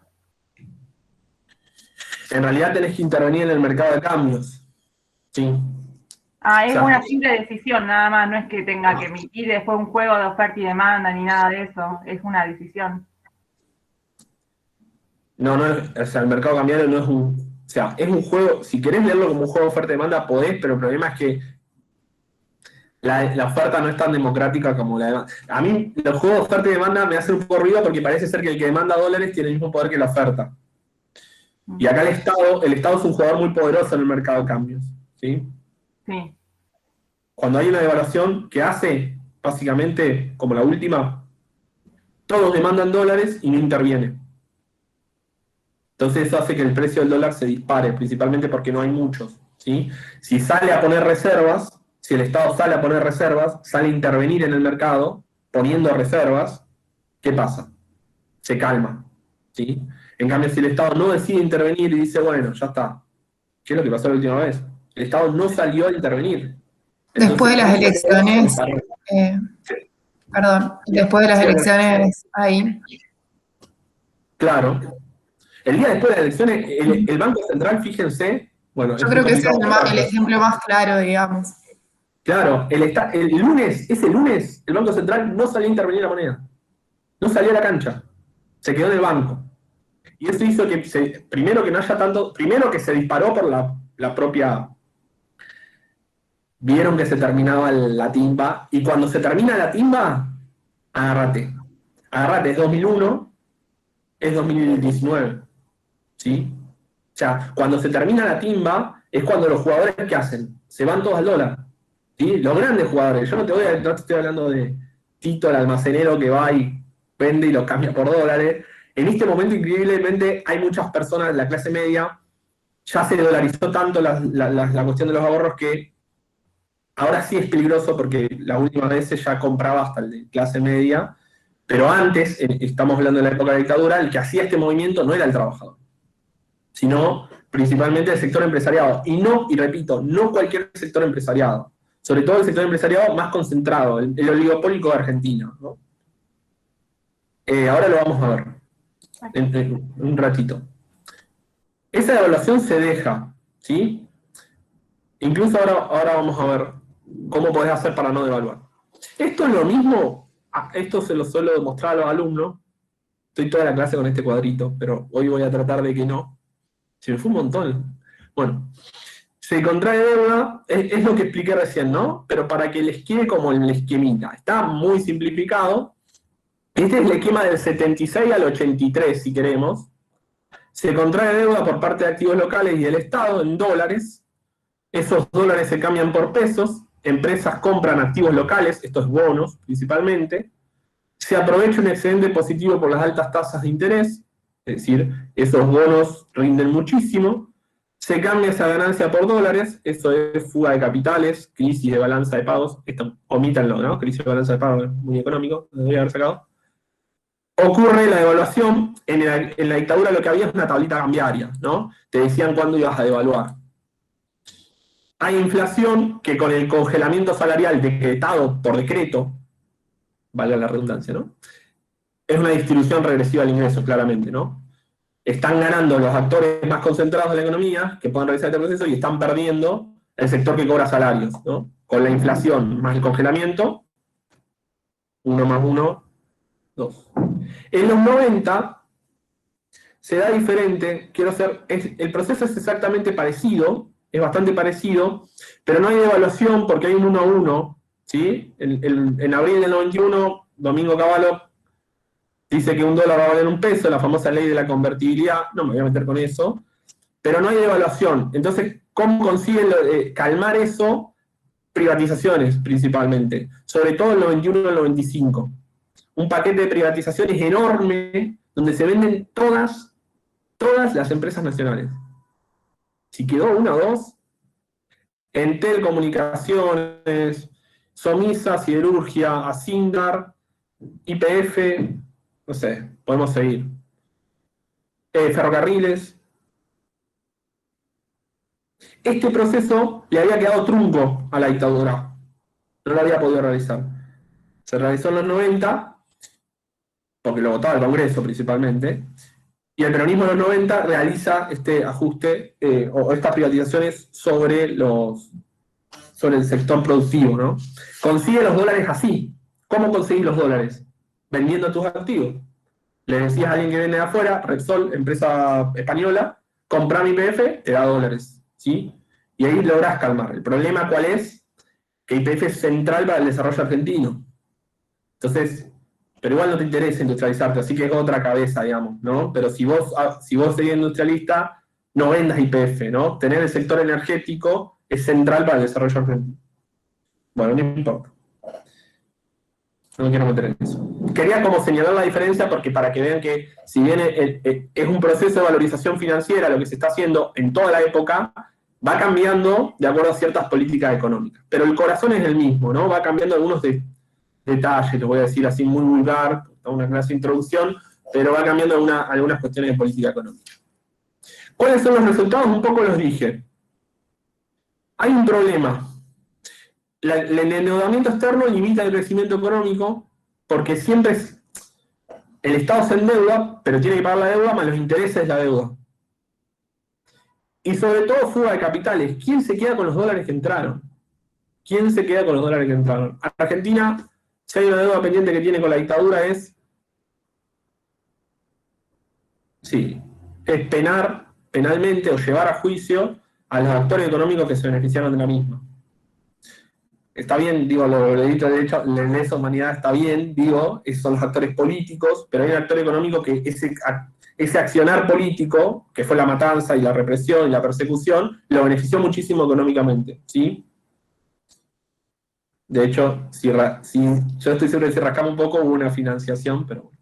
Speaker 1: En realidad tenés que intervenir en el mercado de cambios. Sí.
Speaker 5: Es una simple decisión, nada más, no es que tenga que emitir después un juego de oferta y demanda ni nada de eso, es una decisión.
Speaker 1: No, o sea, el mercado cambiario no es un... O sea, es un juego, si querés leerlo como un juego de oferta y demanda, podés, pero el problema es que la oferta no es tan democrática como la demanda. A mí, los juegos de oferta y demanda me hacen un poco ruido porque parece ser que el que demanda dólares tiene el mismo poder que la oferta. Y acá el Estado es un jugador muy poderoso en el mercado de cambios, ¿sí?
Speaker 5: Sí.
Speaker 1: Cuando hay una devaluación que hace, básicamente, como la última, todos demandan dólares y no interviene. Entonces eso hace que el precio del dólar se dispare, principalmente porque no hay muchos, ¿sí? Si sale a poner reservas, si el Estado sale a poner reservas, sale a intervenir en el mercado, poniendo reservas, ¿qué pasa? Se calma, ¿sí? En cambio, si el Estado no decide intervenir y dice, bueno, ya está, ¿qué es lo que pasó la última vez? El Estado no salió a intervenir. Entonces,
Speaker 4: Después de las elecciones, después de las elecciones ahí.
Speaker 1: Claro. El día después de las elecciones, el Banco Central, fíjense, bueno...
Speaker 4: Yo creo que ese es el ejemplo más claro, digamos.
Speaker 1: Claro, ese lunes, el Banco Central no salió a intervenir la moneda. No salió a la cancha. Se quedó en el banco. Y eso hizo que, primero que se disparó por la propia... Vieron que se terminaba la timba, y cuando se termina la timba, agárrate. Agárrate, es 2001, es 2019. ¿Sí? O sea, cuando se termina la timba, es cuando los jugadores, ¿qué hacen? Se van todos al dólar. ¿Sí? Los grandes jugadores. Yo no te estoy hablando de Tito, el almacenero, que va y vende y los cambia por dólares. En este momento, increíblemente, hay muchas personas de la clase media, ya se dolarizó tanto la cuestión de los ahorros que ahora sí es peligroso porque las últimas veces ya compraba hasta el de clase media, pero antes, estamos hablando de la época de la dictadura, el que hacía este movimiento no era el trabajador, sino principalmente el sector empresariado. Y repito, no cualquier sector empresariado, sobre todo el sector empresariado más concentrado, el oligopólico de Argentina, ¿no? Ahora lo vamos a ver en un ratito. Esa devaluación se deja, ¿sí? Incluso ahora vamos a ver cómo podés hacer para no devaluar. Esto es lo mismo, esto se lo suelo demostrar a los alumnos. Estoy toda la clase con este cuadrito, pero hoy voy a tratar de que no. Se me fue un montón. Bueno, se contrae deuda, es lo que expliqué recién, ¿no? Pero para que les quede como el esquemita. Está muy simplificado. Este es el esquema del 76 al 83, si queremos. Se contrae deuda por parte de activos locales y del Estado en dólares. Esos dólares se cambian por pesos. Empresas compran activos locales, estos bonos principalmente. Se aprovecha un excedente positivo por las altas tasas de interés, es decir, esos bonos rinden muchísimo. Se cambia esa ganancia por dólares, eso es fuga de capitales, crisis de balanza de pagos. Esto, omítanlo, ¿no? Crisis de balanza de pagos es muy económico, lo debería haber sacado. Ocurre la devaluación. En la dictadura lo que había es una tablita cambiaria, ¿no? Te decían cuándo ibas a devaluar. Hay inflación que con el congelamiento salarial decretado por decreto, valga la redundancia, ¿no? Es una distribución regresiva del ingreso, claramente, ¿no? Están ganando los actores más concentrados de la economía, que puedan realizar este proceso, y están perdiendo el sector que cobra salarios, ¿no? Con la inflación más el congelamiento, 1 más 1, 2. En los 90 se da diferente, el proceso es exactamente parecido, es bastante parecido, pero no hay devaluación porque hay un 1 a 1, ¿sí? En abril del 91, Domingo Cavallo dice que $1 va a valer $1, la famosa ley de la convertibilidad, no me voy a meter con eso, pero no hay devaluación. Entonces, ¿cómo consiguen calmar eso? Privatizaciones, principalmente, sobre todo el 91 y el 95. Un paquete de privatizaciones enorme, donde se venden todas las empresas nacionales. Si quedó una o dos, Entel Comunicaciones, Somisa, Siderurgia, Asindar, YPF, no sé, podemos seguir. Ferrocarriles. Este proceso le había quedado trunco a la dictadura. No lo había podido realizar. Se realizó en los 90, porque lo votaba el Congreso principalmente, y el peronismo en los 90 realiza este ajuste o estas privatizaciones sobre el sector productivo, ¿no? Consigue los dólares así. ¿Cómo conseguís los dólares? Vendiendo tus activos. Le decías a alguien que viene de afuera, Repsol, empresa española, compra mi YPF, te da dólares, ¿sí? Y ahí lográs calmar. El problema, ¿cuál es? Que YPF es central para el desarrollo argentino. Entonces, pero igual no te interesa industrializarte, así que es otra cabeza, digamos, ¿no? Pero si vos seguís industrialista, no vendas YPF, ¿no? Tener el sector energético es central para el desarrollo argentino. Bueno, no importa. No me quiero meter en eso. Quería como señalar la diferencia porque para que vean que si bien es un proceso de valorización financiera lo que se está haciendo en toda la época, va cambiando de acuerdo a ciertas políticas económicas. Pero el corazón es el mismo, ¿no? Va cambiando algunos detalles, lo voy a decir así muy vulgar, una clase de introducción, pero va cambiando algunas cuestiones de política económica. ¿Cuáles son los resultados? Un poco los dije. Hay un problema. El endeudamiento externo limita el crecimiento económico porque siempre el Estado se endeuda, pero tiene que pagar la deuda más los intereses de la deuda. Y sobre todo fuga de capitales. ¿Quién se queda con los dólares que entraron? ¿Quién se queda con los dólares que entraron? Argentina, si hay una deuda pendiente que tiene con la dictadura es penar penalmente o llevar a juicio a los actores económicos que se beneficiaron de la misma. Está bien, digo, lo delito de derecho, la lesa humanidad está bien, digo, esos son los actores políticos, pero hay un actor económico que ese accionar político, que fue la matanza y la represión y la persecución, lo benefició muchísimo económicamente, ¿sí? De hecho, yo estoy seguro que si rascamos un poco hubo una financiación, pero bueno.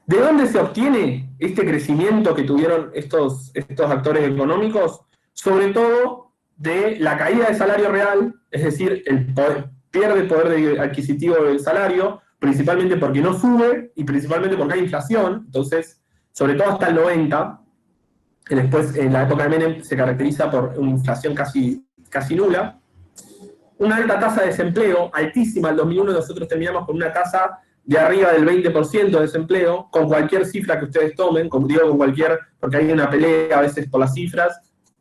Speaker 1: ¿De dónde se obtiene este crecimiento que tuvieron estos actores económicos? Sobre todo de la caída del salario real, es decir, pierde el poder adquisitivo del salario, principalmente porque no sube y principalmente porque hay inflación. Entonces, sobre todo hasta el 90, que después en la época de Menem se caracteriza por una inflación casi nula, una alta tasa de desempleo, altísima. En 2001 nosotros terminamos con una tasa de arriba del 20% de desempleo, con cualquier cifra que ustedes tomen, porque hay una pelea a veces por las cifras.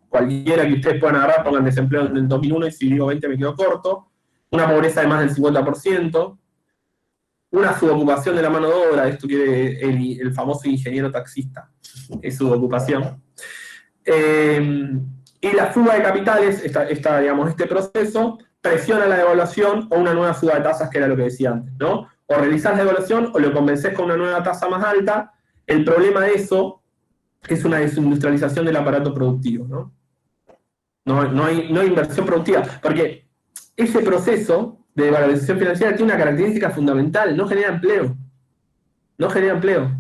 Speaker 1: Cualquiera que ustedes puedan agarrar, pongan desempleo en el 2001 y si digo 20 me quedo corto. Una pobreza de más del 50%. Una subocupación de la mano de obra, esto quiere el famoso ingeniero taxista, es subocupación. Y la fuga de capitales, digamos, este proceso, presiona la devaluación o una nueva suba de tasas, que era lo que decía antes, ¿no? O realizás la devaluación o lo convencés con una nueva tasa más alta. El problema de eso es una desindustrialización del aparato productivo, ¿no? No hay inversión productiva, porque ese proceso de valorización financiera tiene una característica fundamental: no genera empleo. No genera empleo.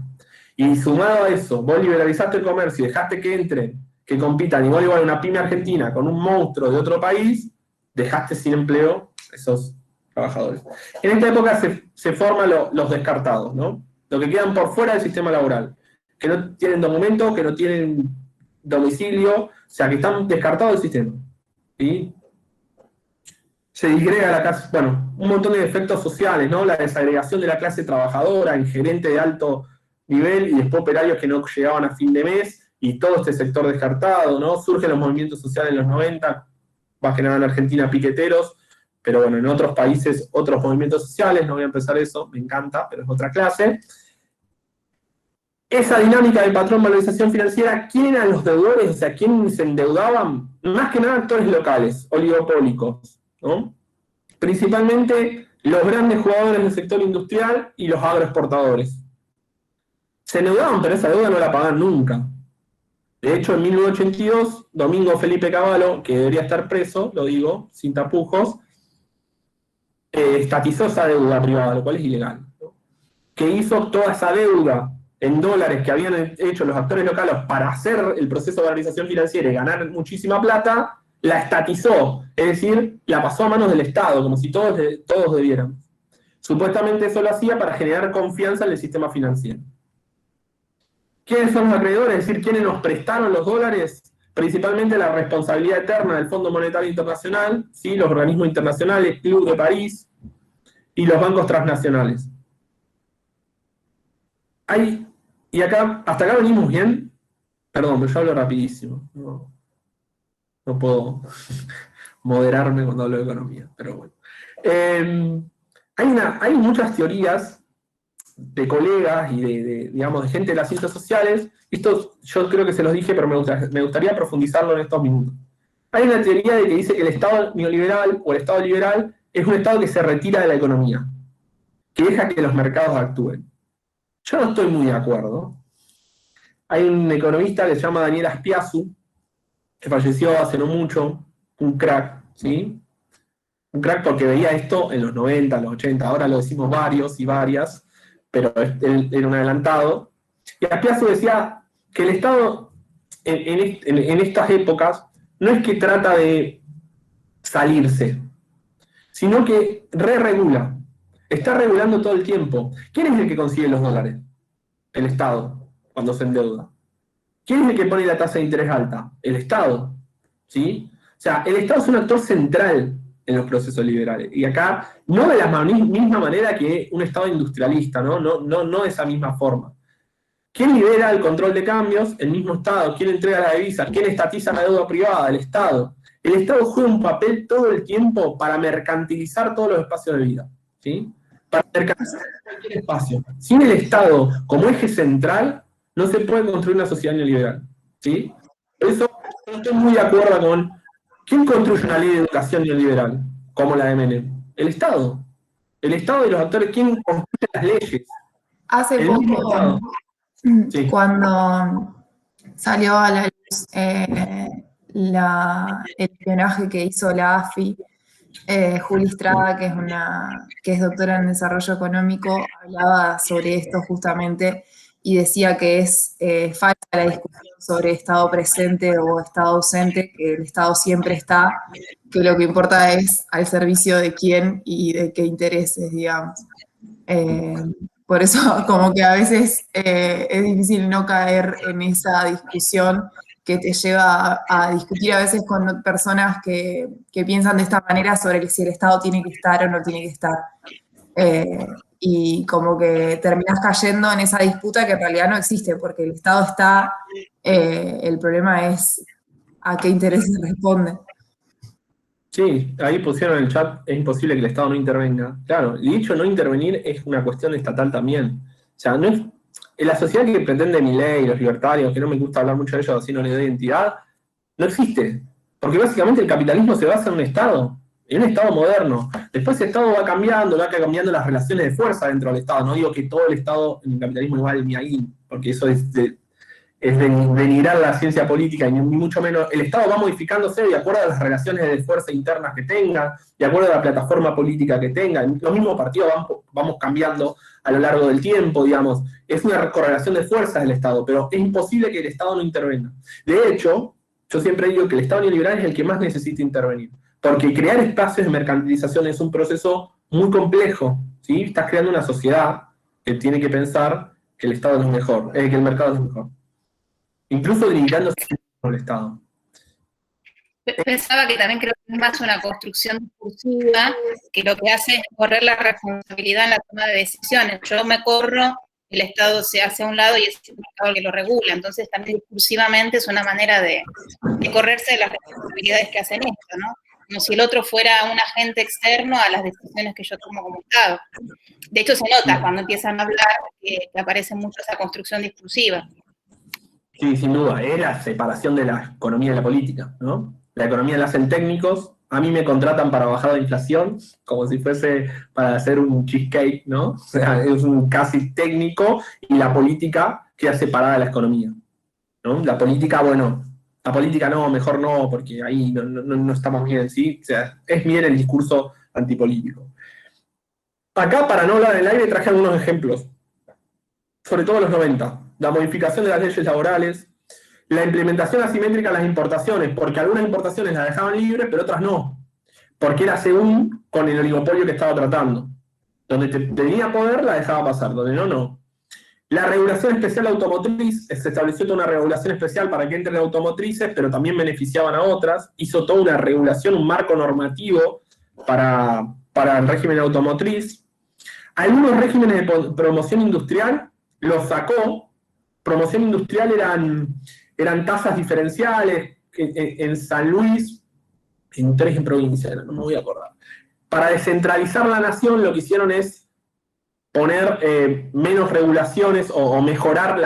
Speaker 1: Y sumado a eso, vos liberalizaste el comercio y dejaste que entren, que compitan igual una pyme argentina con un monstruo de otro país, dejaste sin empleo esos trabajadores. En esta época se forman los descartados, ¿no? Los que quedan por fuera del sistema laboral, que no tienen documento, que no tienen domicilio, o sea, que están descartados del sistema. ¿Sí? Se disgrega la clase, bueno, un montón de efectos sociales, ¿no? La desagregación de la clase trabajadora en gerente de alto nivel y después operarios que no llegaban a fin de mes, y todo este sector descartado, ¿no? Surgen los movimientos sociales en los 90, más que nada en Argentina piqueteros, pero bueno, en otros países otros movimientos sociales, no voy a empezar eso, me encanta, pero es otra clase. Esa dinámica del patrón valorización financiera, ¿quién eran los deudores? O sea, ¿quiénes se endeudaban? Más que nada actores locales, oligopólicos, ¿no? Principalmente los grandes jugadores del sector industrial y los agroexportadores. Se endeudaban, pero esa deuda no la pagaban nunca. De hecho, en 1982, Domingo Felipe Cavallo, que debería estar preso, lo digo, sin tapujos, estatizó esa deuda privada, lo cual es ilegal, ¿no? Que hizo toda esa deuda en dólares que habían hecho los actores locales para hacer el proceso de valorización financiera y ganar muchísima plata, la estatizó, es decir, la pasó a manos del Estado, como si todos debieran. Supuestamente eso lo hacía para generar confianza en el sistema financiero. ¿Quiénes son los acreedores? Es decir, ¿quiénes nos prestaron los dólares? Principalmente la responsabilidad eterna del Fondo Monetario Internacional, ¿sí? Los organismos internacionales, Club de París y los bancos transnacionales. Y acá, ¿hasta acá venimos bien? Perdón, pero yo hablo rapidísimo. No puedo moderarme cuando hablo de economía, pero bueno. Hay muchas teorías de colegas y de gente de las ciencias sociales. Esto yo creo que se los dije, pero me gustaría profundizarlo en estos minutos. Hay una teoría de que dice que el Estado neoliberal o el Estado liberal es un Estado que se retira de la economía, que deja que los mercados actúen. Yo no estoy muy de acuerdo. Hay un economista que se llama Daniel Aspiazu, que falleció hace no mucho, un crack, ¿sí? Un crack porque veía esto en los 90, los 80, ahora lo decimos varios y varias, pero él era un adelantado. Y Aspiazu decía que el Estado en estas épocas no es que trata de salirse, sino que re-regula. Está regulando todo el tiempo. ¿Quién es el que consigue los dólares? El Estado, cuando se endeuda. ¿Quién es el que pone la tasa de interés alta? El Estado. ¿Sí? O sea, el Estado es un actor central en los procesos liberales. Y acá, no de la misma manera que un Estado industrialista, no de esa misma forma. ¿Quién libera el control de cambios? El mismo Estado. ¿Quién entrega la divisa? ¿Quién estatiza la deuda privada? El Estado. El Estado juega un papel todo el tiempo para mercantilizar todos los espacios de vida. ¿Sí? Para mercantilizar cualquier espacio. Sin el Estado como eje central, no se puede construir una sociedad neoliberal. ¿Sí? Por eso no estoy muy de acuerdo con ¿quién construye una ley de educación neoliberal como la de Menem? El Estado. El Estado y los actores, ¿quién construye las leyes?
Speaker 4: Hace poco,
Speaker 1: sí,
Speaker 4: cuando salió a la luz el espionaje que hizo la AFI, Juli Estrada, que es doctora en desarrollo económico, hablaba sobre esto justamente y decía que es falsa la discusión sobre Estado presente o Estado ausente, que el Estado siempre está, que lo que importa es al servicio de quién y de qué intereses, digamos. Por eso como que a veces es difícil no caer en esa discusión que te lleva a discutir a veces con personas que piensan de esta manera sobre si el Estado tiene que estar o no tiene que estar. Y como que terminas cayendo en esa disputa que en realidad no existe, porque el Estado está, el problema es a qué intereses responde.
Speaker 1: Sí, ahí pusieron en el chat, es imposible que el Estado no intervenga. Claro, el dicho no intervenir es una cuestión estatal también. O sea, no es, en la sociedad que pretende Milei, los libertarios, que no me gusta hablar mucho de ellos, así no le doy identidad, no existe. Porque básicamente el capitalismo se basa en un Estado moderno. Después el Estado va cambiando las relaciones de fuerza dentro del Estado. No digo que todo el Estado en el capitalismo igual ni ahí, porque eso es denigrar la ciencia política, ni mucho menos. El Estado va modificándose de acuerdo a las relaciones de fuerza internas que tenga, de acuerdo a la plataforma política que tenga. Los mismos partidos vamos cambiando a lo largo del tiempo, digamos. Es una correlación de fuerzas del Estado, pero es imposible que el Estado no intervenga. De hecho, yo siempre digo que el Estado neoliberal es el que más necesita intervenir, porque crear espacios de mercantilización es un proceso muy complejo, ¿sí? Estás creando una sociedad que tiene que pensar que el Estado es lo mejor, que el mercado es lo mejor. Incluso delimitándose por el Estado.
Speaker 6: Pensaba que también creo que es más una construcción discursiva que lo que hace es correr la responsabilidad en la toma de decisiones. Yo me corro, el Estado se hace a un lado y es el mercado el que lo regula. Entonces también discursivamente es una manera de correrse de las responsabilidades que hacen esto, ¿no? Como si el otro fuera un agente externo a las decisiones que yo tomo como Estado. De hecho se nota cuando empiezan a hablar que aparece mucho esa construcción discursiva.
Speaker 1: Sí, sin duda, es la separación de la economía y la política, ¿no? La economía la hacen técnicos, a mí me contratan para bajar la inflación, como si fuese para hacer un cheesecake, ¿no? O sea, es un casi técnico, y la política queda separada de la economía, ¿no? La política, bueno, la política no, mejor no, porque ahí no estamos bien, ¿sí? O sea, es bien el discurso antipolítico. Acá, para no hablar del aire, traje algunos ejemplos, sobre todo los 90. La modificación de las leyes laborales, la implementación asimétrica de las importaciones, porque algunas importaciones las dejaban libres, pero otras no, porque era según con el oligopolio que estaba tratando. Donde tenía poder, la dejaba pasar, donde no, no. La regulación especial automotriz, se estableció toda una regulación especial para que entren automotrices, pero también beneficiaban a otras, hizo toda una regulación, un marco normativo para el régimen automotriz. Algunos regímenes de promoción industrial los sacó. Promoción industrial eran tasas diferenciales en San Luis, en 3 provincias, no me voy a acordar. Para descentralizar la nación lo que hicieron es poner menos regulaciones o mejorar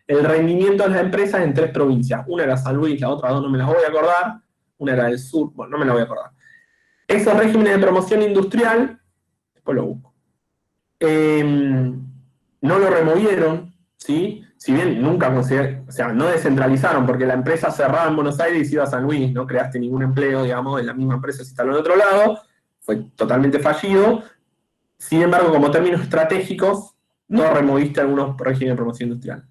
Speaker 1: el rendimiento de las empresas en 3 provincias. Una era San Luis, la otra 2 no me las voy a acordar, una era del sur, bueno, no me la voy a acordar. Esos regímenes de promoción industrial, después lo busco, no lo removieron, ¿sí? Si bien nunca no descentralizaron, porque la empresa cerraba en Buenos Aires y se iba a San Luis, no creaste ningún empleo, digamos, en la misma empresa se instaló en otro lado, fue totalmente fallido. Sin embargo, como términos estratégicos, no removiste algunos regímenes de promoción industrial.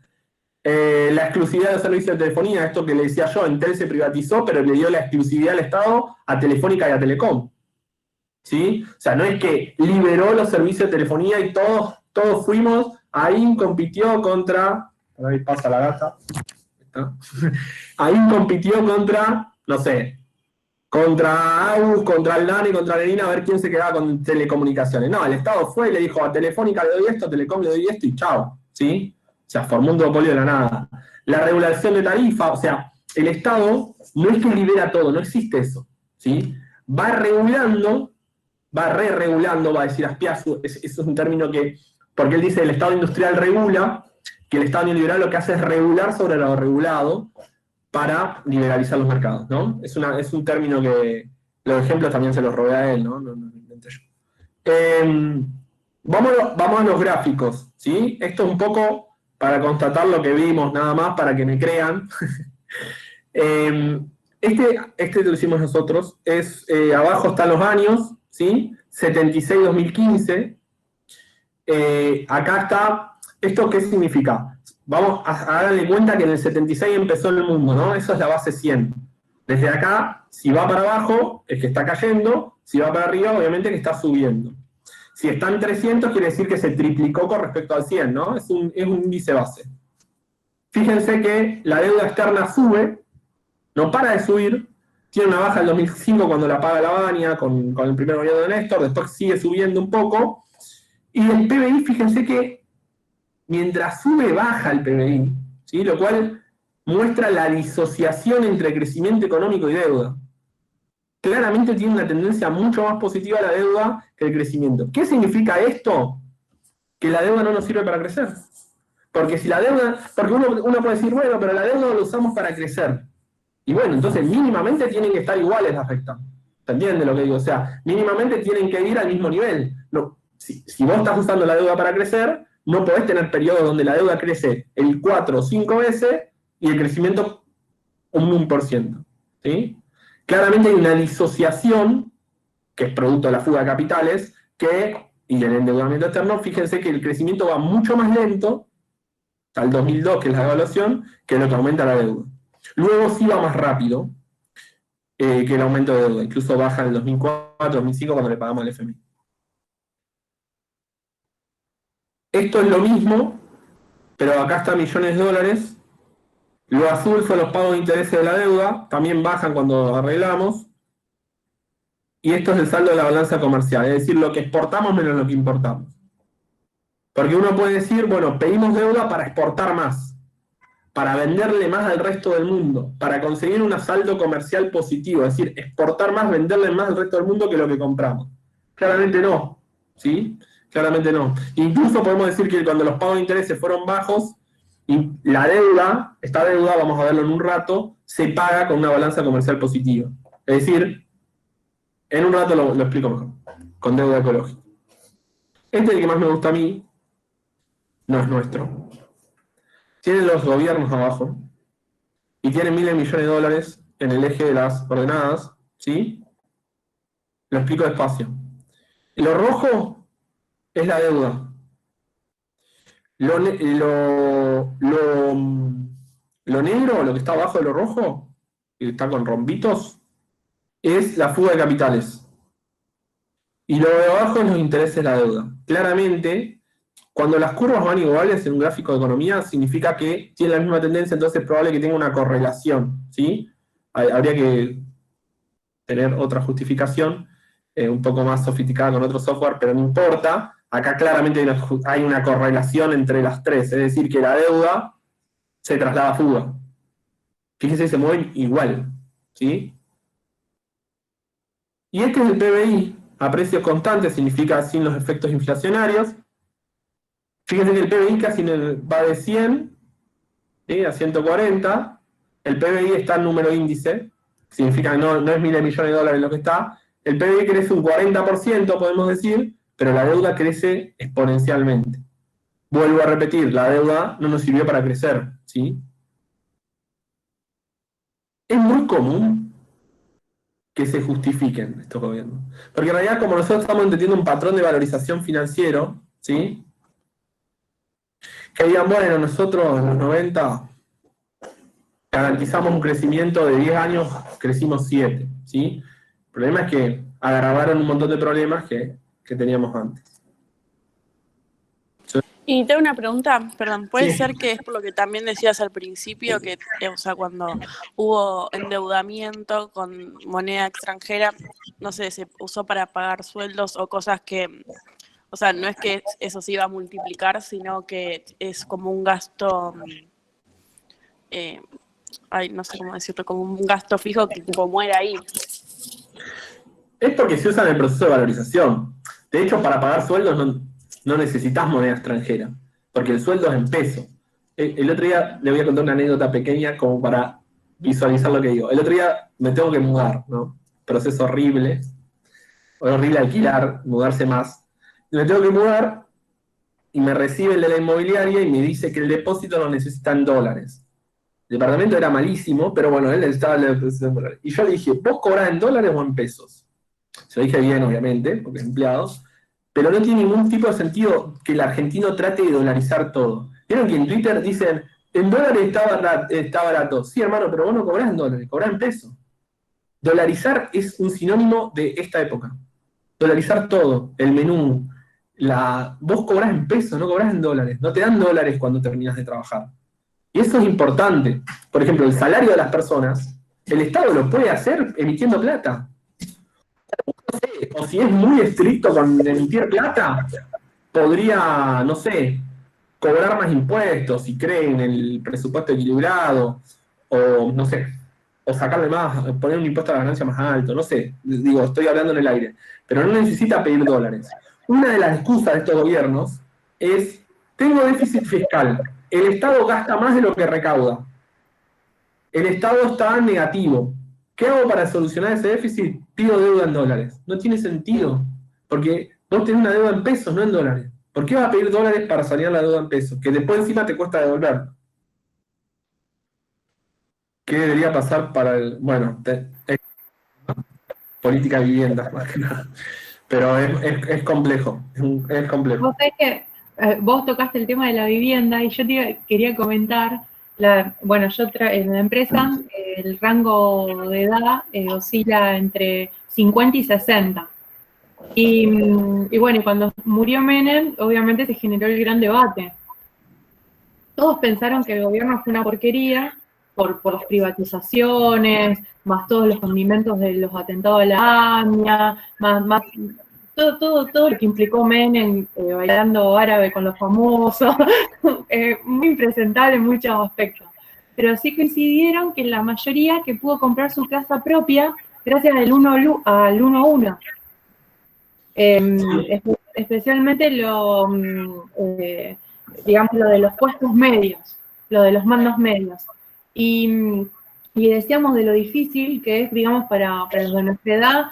Speaker 1: La exclusividad de los servicios de telefonía, esto que le decía yo, Entel se privatizó, pero le dio la exclusividad al Estado a Telefónica y a Telecom. ¿Sí? O sea, no es que liberó los servicios de telefonía y todos fuimos, ahí compitió contra... Ahí pasa la gata. Ahí compitió contra, no sé, contra AUS, contra el DANE, contra Lenina, a ver quién se quedaba con telecomunicaciones. No, el Estado fue y le dijo a Telefónica le doy esto, a Telecom le doy esto y chao. ¿Sí? O sea, formó un duopolio de la nada. La regulación de tarifa, o sea, el Estado no es que libera todo, no existe eso. ¿Sí? Va regulando, va re-regulando, va a decir Azpiazu, eso es un término que, porque él dice el Estado industrial regula, que el Estado neoliberal lo que hace es regular sobre lo regulado para liberalizar los mercados, ¿no? Es un término que los ejemplos también se los robé a él, ¿no? No lo inventé yo. Vamos a los gráficos, ¿sí? Esto es un poco para constatar lo que vimos, nada más, para que me crean. Este lo hicimos nosotros, abajo están los años, ¿sí? 76-2015. Acá está, ¿esto qué significa? Vamos a darle cuenta que en el 76 empezó el mundo, ¿no? Eso es la base 100. Desde acá, si va para abajo, es que está cayendo, si va para arriba, obviamente que está subiendo. Si está en 300, quiere decir que se triplicó con respecto al 100, ¿no? Es un índice base. Fíjense que la deuda externa sube, no para de subir, tiene una baja en 2005 cuando la paga la Baña con el primer gobierno de Néstor, después sigue subiendo un poco, y el PBI, fíjense que mientras sube, baja el PBI, ¿sí? Lo cual muestra la disociación entre crecimiento económico y deuda. Claramente tiene una tendencia mucho más positiva a la deuda que el crecimiento. ¿Qué significa esto? Que la deuda no nos sirve para crecer. Porque si la deuda, porque uno puede decir, bueno, pero la deuda lo usamos para crecer. Y bueno, entonces mínimamente tienen que estar iguales las rectas. ¿Se entiende lo que digo? O sea, mínimamente tienen que ir al mismo nivel. No, si vos estás usando la deuda para crecer, no podés tener periodos donde la deuda crece el 4 o 5 veces y el crecimiento un 1%. ¿Sí? Claramente hay una disociación, que es producto de la fuga de capitales, y el endeudamiento externo. Fíjense que el crecimiento va mucho más lento, hasta el 2002, que es la evaluación, que lo que aumenta la deuda. Luego sí va más rápido que el aumento de deuda, incluso baja en el 2004, 2005, cuando le pagamos al FMI. Esto es lo mismo, pero acá está millones de dólares. Lo azul son los pagos de intereses de la deuda, también bajan cuando arreglamos. Y esto es el saldo de la balanza comercial, es decir, lo que exportamos menos lo que importamos. Porque uno puede decir, bueno, pedimos deuda para exportar más, para venderle más al resto del mundo, para conseguir un saldo comercial positivo, es decir, exportar más, venderle más al resto del mundo que lo que compramos. Claramente no, ¿sí? Claramente no. Incluso podemos decir que cuando los pagos de intereses fueron bajos, y la deuda, esta deuda, vamos a verlo en un rato, se paga con una balanza comercial positiva. Es decir, en un rato lo explico mejor, con deuda ecológica. Este es el que más me gusta a mí, no es nuestro. Tienen los gobiernos abajo, y tienen miles de millones de dólares en el eje de las ordenadas, ¿sí? Lo explico despacio. Lo rojo es la deuda. Lo negro, lo que está abajo de lo rojo, que está con rombitos, es la fuga de capitales. Y lo de abajo es los intereses de la deuda. Claramente, cuando las curvas van iguales en un gráfico de economía, significa que tiene la misma tendencia, entonces es probable que tenga una correlación, ¿sí? Habría que tener otra justificación, un poco más sofisticada con otro software, pero no importa. Acá claramente hay una correlación entre las tres, es decir, que la deuda se traslada a fuga. Fíjense, se mueven igual, ¿sí? Y este es el PBI, a precios constantes, significa sin los efectos inflacionarios. Fíjense que el PBI casi va de 100, ¿sí?, a 140. El PBI está en número índice, significa que no es miles de millones de dólares lo que está. El PBI crece un 40%, podemos decir, pero la deuda crece exponencialmente. Vuelvo a repetir, la deuda no nos sirvió para crecer, ¿sí? Es muy común que se justifiquen estos gobiernos. Porque en realidad, como nosotros estamos entendiendo un patrón de valorización financiero, ¿sí?, que digan, bueno, nosotros en los 90 garantizamos un crecimiento de 10 años, crecimos 7, ¿sí? El problema es que agravaron un montón de problemas que teníamos antes.
Speaker 7: Y tengo una pregunta, perdón, ¿puede
Speaker 1: Sí.
Speaker 7: ser que es por lo que también decías al principio, que, o sea, cuando hubo endeudamiento con moneda extranjera, no sé, se usó para pagar sueldos o cosas que, o sea, no es que eso se iba a multiplicar, sino que es como un gasto, no sé cómo decirlo, como un gasto fijo que tipo muere ahí?
Speaker 1: Es porque se usa en el proceso de valorización. De hecho, para pagar sueldos no necesitas moneda extranjera, porque el sueldo es en peso. El otro día le voy a contar una anécdota pequeña como para visualizar lo que digo. El otro día me tengo que mudar, ¿no? Proceso horrible. Horrible alquilar, mudarse más. Me tengo que mudar y me recibe el de la inmobiliaria y me dice que el depósito lo necesita en dólares. El departamento era malísimo, pero bueno, él necesitaba el depósito en dólares. Y yo le dije, ¿vos cobrás en dólares o en pesos? Se lo dije bien, obviamente, porque es empleado. Pero no tiene ningún tipo de sentido que el argentino trate de dolarizar todo. ¿Vieron que en Twitter dicen, en dólares está barato? Sí, hermano, pero vos no cobrás en dólares, cobrás en pesos. Dolarizar es un sinónimo de esta época. Dolarizar todo, el menú. Vos cobrás en pesos, no cobrás en dólares. No te dan dólares cuando terminas de trabajar. Y eso es importante. Por ejemplo, el salario de las personas, el Estado lo puede hacer emitiendo plata. No sé, o si es muy estricto con emitir plata, podría, no sé, cobrar más impuestos si cree en el presupuesto equilibrado, o no sé, o sacarle más, poner un impuesto a la ganancia más alto, no sé, digo, estoy hablando en el aire, pero no necesita pedir dólares. Una de las excusas de estos gobiernos es, tengo déficit fiscal, el Estado gasta más de lo que recauda, el Estado está negativo. ¿Qué hago para solucionar ese déficit? Pido deuda en dólares. No tiene sentido, porque vos tenés una deuda en pesos, no en dólares. ¿Por qué vas a pedir dólares para sanear la deuda en pesos? Que después encima te cuesta devolver. ¿Qué debería pasar para el... Bueno, política de vivienda, más que nada. Pero es complejo, es complejo.
Speaker 3: Vos sabés que vos tocaste el tema de la vivienda y yo quería comentar, bueno, yo en la empresa el rango de edad oscila entre 50 y 60. Y bueno, cuando murió Menem, obviamente se generó el gran debate. Todos pensaron que el gobierno fue una porquería por las privatizaciones, más todos los condimentos de los atentados a la AMIA, más todo lo que implicó Menem bailando árabe con los famosos, muy impresentable en muchos aspectos. Pero sí coincidieron que la mayoría que pudo comprar su casa propia gracias al 1-1. Especialmente digamos, lo de los puestos medios, lo de los mandos medios. Y decíamos de lo difícil que es, digamos, para los de nuestra edad,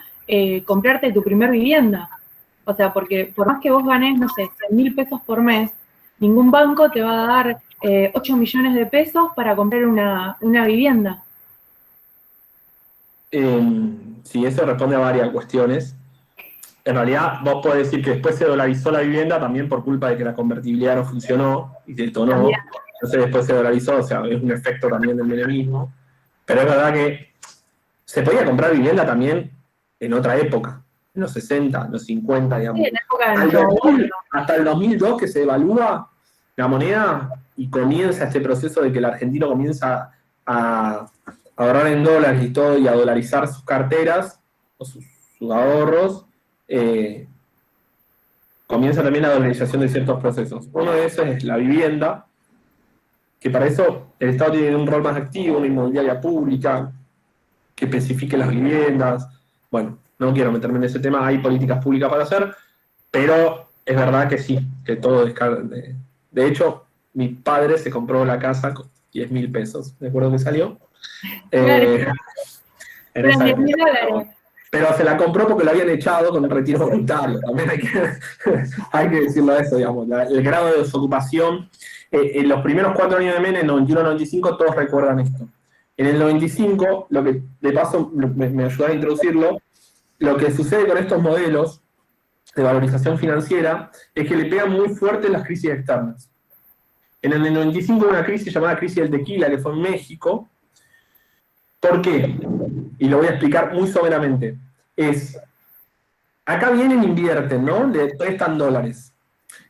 Speaker 3: comprarte tu primer vivienda. O sea, porque por más que vos ganes, no sé, 100.000 pesos por mes, ningún banco te va a dar 8 millones de pesos para comprar una vivienda.
Speaker 1: Sí, eso responde a varias cuestiones. En realidad, vos podés decir que después se dolarizó la vivienda también por culpa de que la convertibilidad no funcionó y detonó. Entonces después se dolarizó, o sea, es un efecto también del menemismo. Pero es verdad que se podía comprar vivienda también en otra época, en los 60, en los 50, digamos.
Speaker 3: Sí, en la época de
Speaker 1: hasta el 2002 que se devalúa la moneda y comienza este proceso de que el argentino comienza a ahorrar en dólares y todo y a dolarizar sus carteras o sus ahorros. Comienza también la dolarización de ciertos procesos. Uno de esos es la vivienda, que para eso el Estado tiene un rol más activo, una inmobiliaria pública, que especifique las viviendas. Bueno, no quiero meterme en ese tema, hay políticas públicas para hacer, pero es verdad que sí, que todo es caro. De hecho, mi padre se compró la casa con 10.000 pesos, ¿de acuerdo que salió?
Speaker 3: Claro. Eran 10.000 dólares.
Speaker 1: Pero se la compró porque lo habían echado con el retiro voluntario. También hay que decirlo eso, digamos. El grado de desocupación. En los primeros 4 años de Menem, 91-95, todos recuerdan esto. En el 95, lo que de paso me ayudó a introducirlo, lo que sucede con estos modelos de valorización financiera es que le pegan muy fuerte las crisis externas. En el 95 hubo una crisis llamada crisis del tequila, que fue en México. ¿Por qué? Y lo voy a explicar muy someramente. Acá vienen e invierten, ¿no? Le prestan dólares.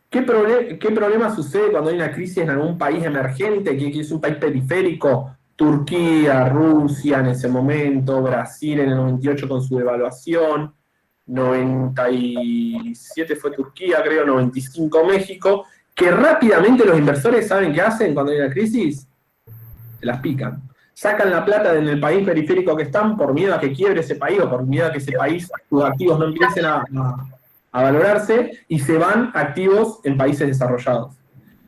Speaker 1: ¿Qué problema sucede cuando hay una crisis en algún país emergente, que es un país periférico? Turquía, Rusia en ese momento, Brasil en el 98 con su devaluación, 97 fue Turquía, creo, 95 México, que rápidamente los inversores saben qué hacen cuando hay una crisis, se las pican. Sacan la plata en el país periférico que están por miedo a que quiebre ese país o por miedo a que ese país, sus activos no empiecen a valorarse y se van activos en países desarrollados.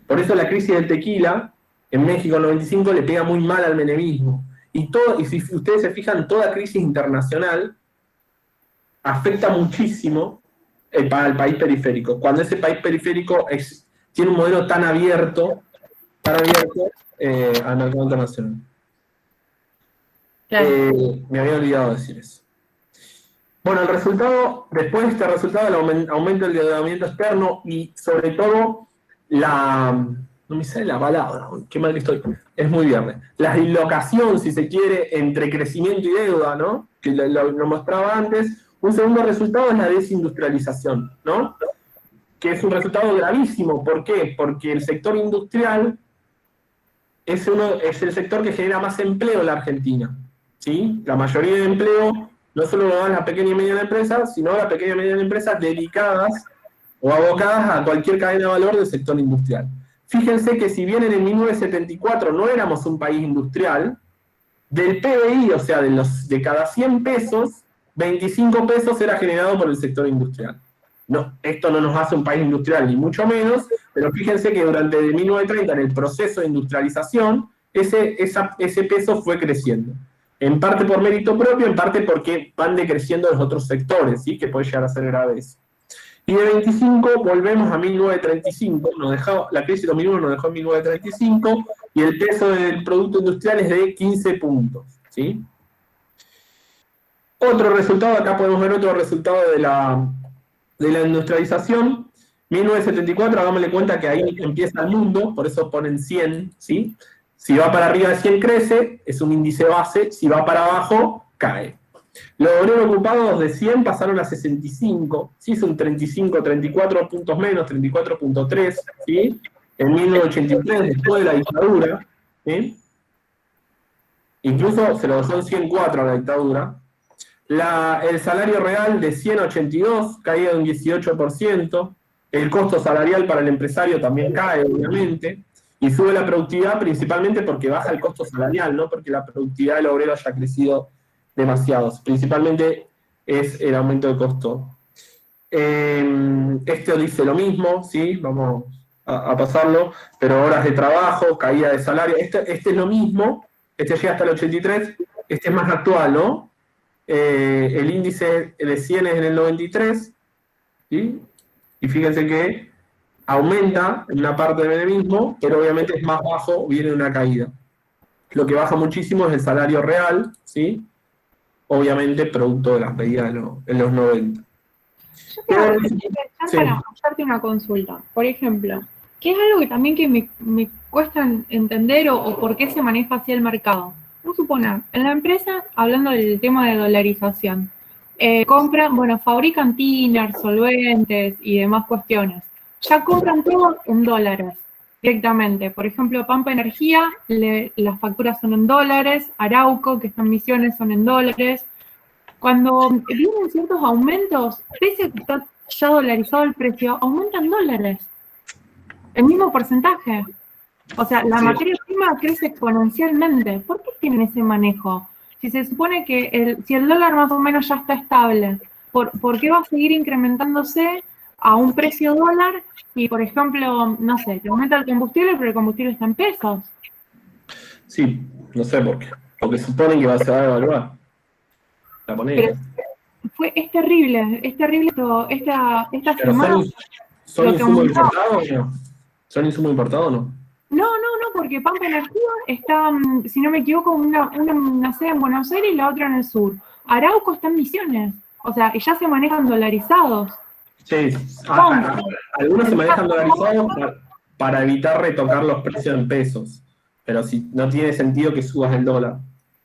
Speaker 1: Por eso la crisis del tequila en México en el 95 le pega muy mal al menemismo. Y si ustedes se fijan, toda crisis internacional afecta muchísimo para el país periférico. Cuando ese país periférico tiene un modelo tan abierto al mercado internacional.
Speaker 3: Claro.
Speaker 1: Me había olvidado decir eso. Bueno, el resultado, después de este resultado, el aumento del endeudamiento externo y sobre todo no me sale la palabra, qué mal que estoy, es muy viernes. La dislocación, si se quiere, entre crecimiento y deuda, ¿no? Que lo mostraba antes. Un segundo resultado es la desindustrialización, ¿no? Que es un resultado gravísimo. ¿Por qué? Porque el sector industrial es el sector que genera más empleo en la Argentina, ¿sí? La mayoría de empleo no solo lo dan las pequeñas y medianas empresas, sino las pequeñas y medianas empresas dedicadas o abocadas a cualquier cadena de valor del sector industrial. Fíjense que si bien en el 1974 no éramos un país industrial, del PBI, o sea, de cada 100 pesos, 25 pesos era generado por el sector industrial. No, esto no nos hace un país industrial, ni mucho menos, pero fíjense que durante el 1930, en el proceso de industrialización, ese peso fue creciendo. En parte por mérito propio, en parte porque van decreciendo los otros sectores, ¿sí? Que puede llegar a ser grave eso. Y de 25 volvemos a 1935, la crisis de 2001 nos dejó en 1935, y el peso del Producto Industrial es de 15 puntos, ¿sí? Otro resultado, acá podemos ver otro resultado de la industrialización. 1974, hagámosle cuenta que ahí empieza el mundo, por eso ponen 100, ¿sí? Si va para arriba de 100 crece, es un índice base, si va para abajo, cae. Los obreros ocupados de 100 pasaron a 65, ¿sí? Son 34 puntos menos, 34.3, ¿sí? En 1983, después de la dictadura, ¿sí? Incluso se lo dejó en 104 a la dictadura. El salario real de 100 a 82 caía de un 18%, el costo salarial para el empresario también cae, obviamente, y sube la productividad principalmente porque baja el costo salarial, no porque la productividad del obrero haya crecido demasiado. Principalmente es el aumento de costo. Este dice lo mismo, ¿sí? Vamos a pasarlo, pero horas de trabajo, caída de salario. Este es lo mismo, este llega hasta el 83, este es más actual, ¿no? El índice de 100 es en el 93, ¿sí? Y fíjense que aumenta en una parte del mismo, pero obviamente es más bajo, viene una caída. Lo que baja muchísimo es el salario real, ¿sí? Obviamente producto de las medidas en los 90.
Speaker 3: Yo quiero para hacerte una consulta. Por ejemplo, ¿qué es algo que también que me cuesta entender o por qué se maneja así el mercado? Vamos a suponer, en la empresa, hablando del tema de dolarización, fabrican tinners, solventes y demás cuestiones. Ya compran todo en dólares directamente. Por ejemplo, Pampa Energía, las facturas son en dólares, Arauco, que está en Misiones, son en dólares. Cuando vienen ciertos aumentos, pese a que está ya dolarizado el precio, aumentan dólares. El mismo porcentaje. O sea, la materia prima crece exponencialmente. ¿Por qué tienen ese manejo? Si se supone que si el dólar más o menos ya está estable, ¿por qué va a seguir incrementándose a un precio dólar si, por ejemplo, no sé, te aumenta el combustible, pero el combustible está en pesos?
Speaker 1: Sí, no sé por qué. Porque suponen que se va a devaluar la moneda.
Speaker 3: Pero es terrible esta semana.
Speaker 1: ¿Son insumos importados o no? ¿Son insumos importados o no?
Speaker 3: No, porque Pampa Energía está, si no me equivoco, una sede en Buenos Aires y la otra en el sur. Arauco está en Misiones. O sea, ya se manejan dolarizados.
Speaker 1: Sí, algunos se manejan dolarizados para evitar retocar los precios en pesos. Pero si no tiene sentido que subas el dólar.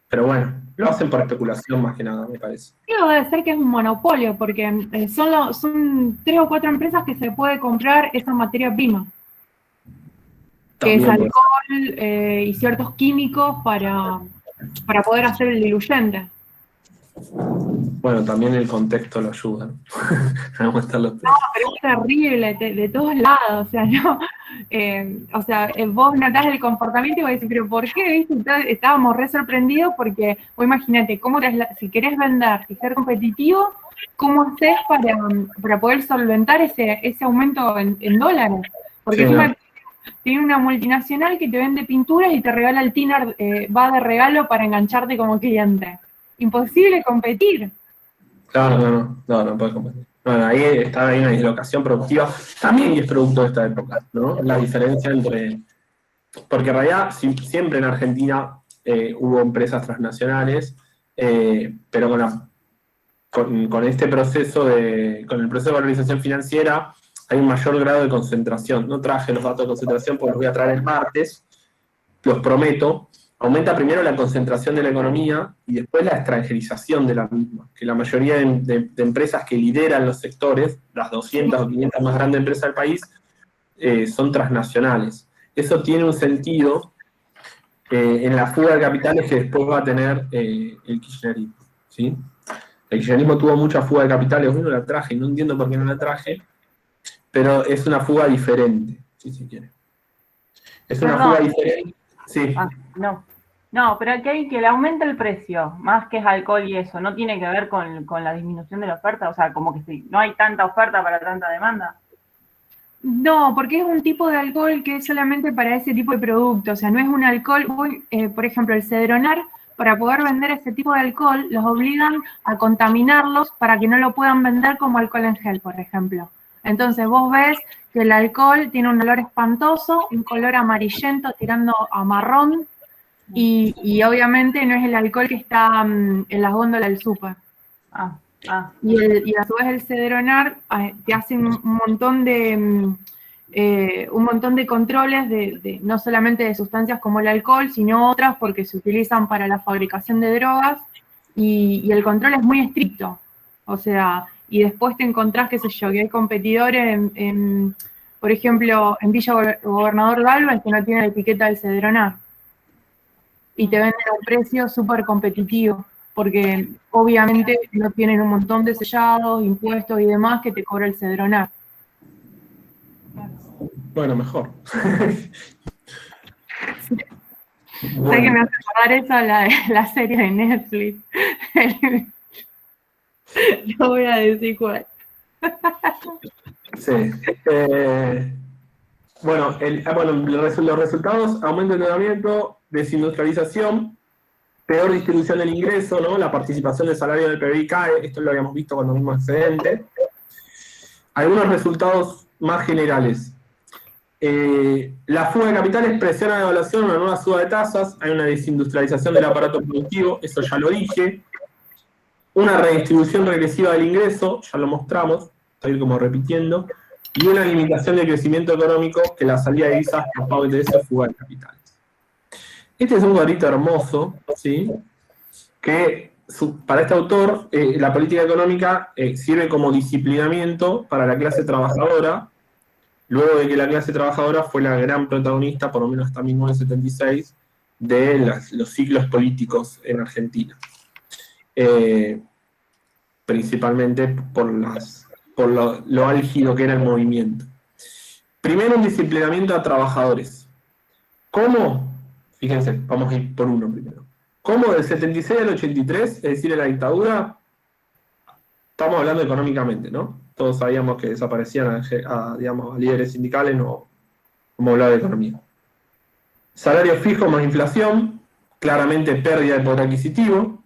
Speaker 1: Pero bueno, lo hacen por especulación más que nada, me parece.
Speaker 3: Creo que debe ser que es un monopolio, porque son 3 o 4 empresas que se puede comprar esa materia prima. Que es alcohol y ciertos químicos para poder hacer el diluyente.
Speaker 1: Bueno, también el contexto lo ayuda, ¿no?
Speaker 3: No, pero es terrible, de todos lados, o sea, no, vos notás el comportamiento y vos decís, pero ¿por qué? ¿Viste? Estábamos re sorprendidos porque, vos imagínate, si querés vender y ser competitivo, ¿cómo haces para poder solventar ese aumento en dólares? Porque encima tiene una multinacional que te vende pinturas y te regala el tinner, va de regalo para engancharte como cliente. Imposible competir.
Speaker 1: Claro, no puedes competir. Bueno, ahí hay una dislocación productiva, también es producto de esta época, ¿no? La diferencia porque en realidad siempre en Argentina hubo empresas transnacionales, pero con este proceso con el proceso de valorización financiera hay un mayor grado de concentración. No traje los datos de concentración porque los voy a traer el martes, los prometo. Aumenta primero la concentración de la economía y después la extranjerización de la misma, que la mayoría de empresas que lideran los sectores, las 200 o 500 más grandes empresas del país, son transnacionales. Eso tiene un sentido en la fuga de capitales que después va a tener el kirchnerismo, ¿sí? El kirchnerismo tuvo mucha fuga de capitales, no la traje, no entiendo por qué no la traje, pero es una fuga diferente, si quiere. Es una fuga diferente. Sí.
Speaker 5: No, pero aquí hay que le aumenta el precio, más que es alcohol y eso, no tiene que ver con la disminución de la oferta, o sea, como que sí, no hay tanta oferta para tanta demanda.
Speaker 3: No, porque es un tipo de alcohol que es solamente para ese tipo de producto, o sea, no es un alcohol, por ejemplo, el Cedronar, para poder vender ese tipo de alcohol, los obligan a contaminarlos para que no lo puedan vender como alcohol en gel, por ejemplo. Entonces vos ves que el alcohol tiene un olor espantoso, un color amarillento tirando a marrón, y obviamente no es el alcohol que está en las góndolas del súper. Y a su vez el Cedronar te hace un montón de controles no solamente de sustancias como el alcohol, sino otras porque se utilizan para la fabricación de drogas, y el control es muy estricto. O sea, y después te encontrás, qué sé yo, que hay competidores por ejemplo, en Villa Gobernador Galvez que no tiene la etiqueta del Cedronar. Y te venden a un precio súper competitivo, porque obviamente no tienen un montón de sellados, impuestos y demás que te cobra el Cedronar.
Speaker 1: Bueno, mejor.
Speaker 3: Sé que me hace acordar eso la serie de Netflix. No voy a decir cuál.
Speaker 1: Sí. Bueno, los resultados: aumento del endeudamiento, desindustrialización, peor distribución del ingreso, ¿no? La participación del salario del PBI cae, esto lo habíamos visto cuando vimos excedente. Algunos resultados más generales. La fuga de capitales presiona la devaluación, una nueva suba de tasas, hay una desindustrialización del aparato productivo, eso ya lo dije. Una redistribución regresiva del ingreso, ya lo mostramos, estoy como repitiendo. Y una limitación del crecimiento económico, que la salida de divisas, los pagos de intereses, fuga de capitales. Este es un cuadrito hermoso, ¿sí? Que para este autor, la política económica sirve como disciplinamiento para la clase trabajadora, luego de que la clase trabajadora fue la gran protagonista, por lo menos hasta 1976, de los ciclos políticos en Argentina. Principalmente por lo álgido que era el movimiento. Primero, un disciplinamiento a trabajadores. ¿Cómo? Fíjense, vamos a ir por uno primero. ¿Cómo del 76 al 83, es decir, en la dictadura, estamos hablando económicamente, ¿no? Todos sabíamos que desaparecían a líderes sindicales, no como hablar de economía. Salario fijo más inflación, claramente pérdida de poder adquisitivo.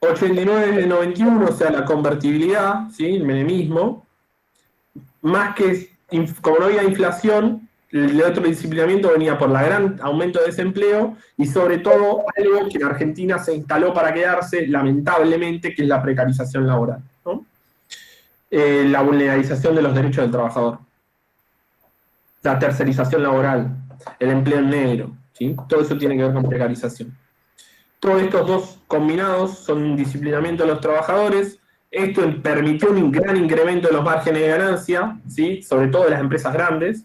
Speaker 1: 89-91, o sea, la convertibilidad, ¿sí? El menemismo. Más que, como no había inflación, el otro disciplinamiento venía por el gran aumento de desempleo y sobre todo algo que en Argentina se instaló para quedarse, lamentablemente, que es la precarización laboral, ¿no? La vulnerabilización de los derechos del trabajador, la tercerización laboral, el empleo en negro, ¿sí? Todo eso tiene que ver con precarización. Todos estos dos combinados son un disciplinamiento de los trabajadores. Esto permitió un gran incremento de los márgenes de ganancia, ¿sí? Sobre todo de las empresas grandes,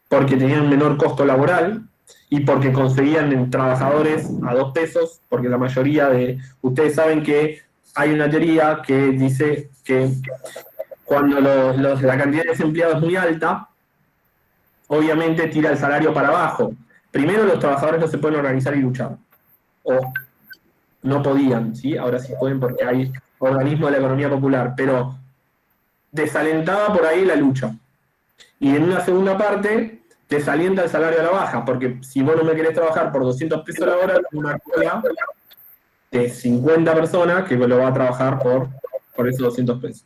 Speaker 1: porque tenían menor costo laboral y porque conseguían trabajadores a 2 pesos, porque la mayoría de... Ustedes saben que hay una teoría que dice que cuando la cantidad de desempleados es muy alta, obviamente tira el salario para abajo. Primero, los trabajadores no se pueden organizar y luchar. O no podían, ¿sí? Ahora sí pueden porque hay organismos de la economía popular, pero desalentada por ahí la lucha. Y en una segunda parte, desalienta el salario a la baja, porque si vos no me querés trabajar por 200 pesos la hora, una cola de 50 personas que lo va a trabajar por esos 200 pesos.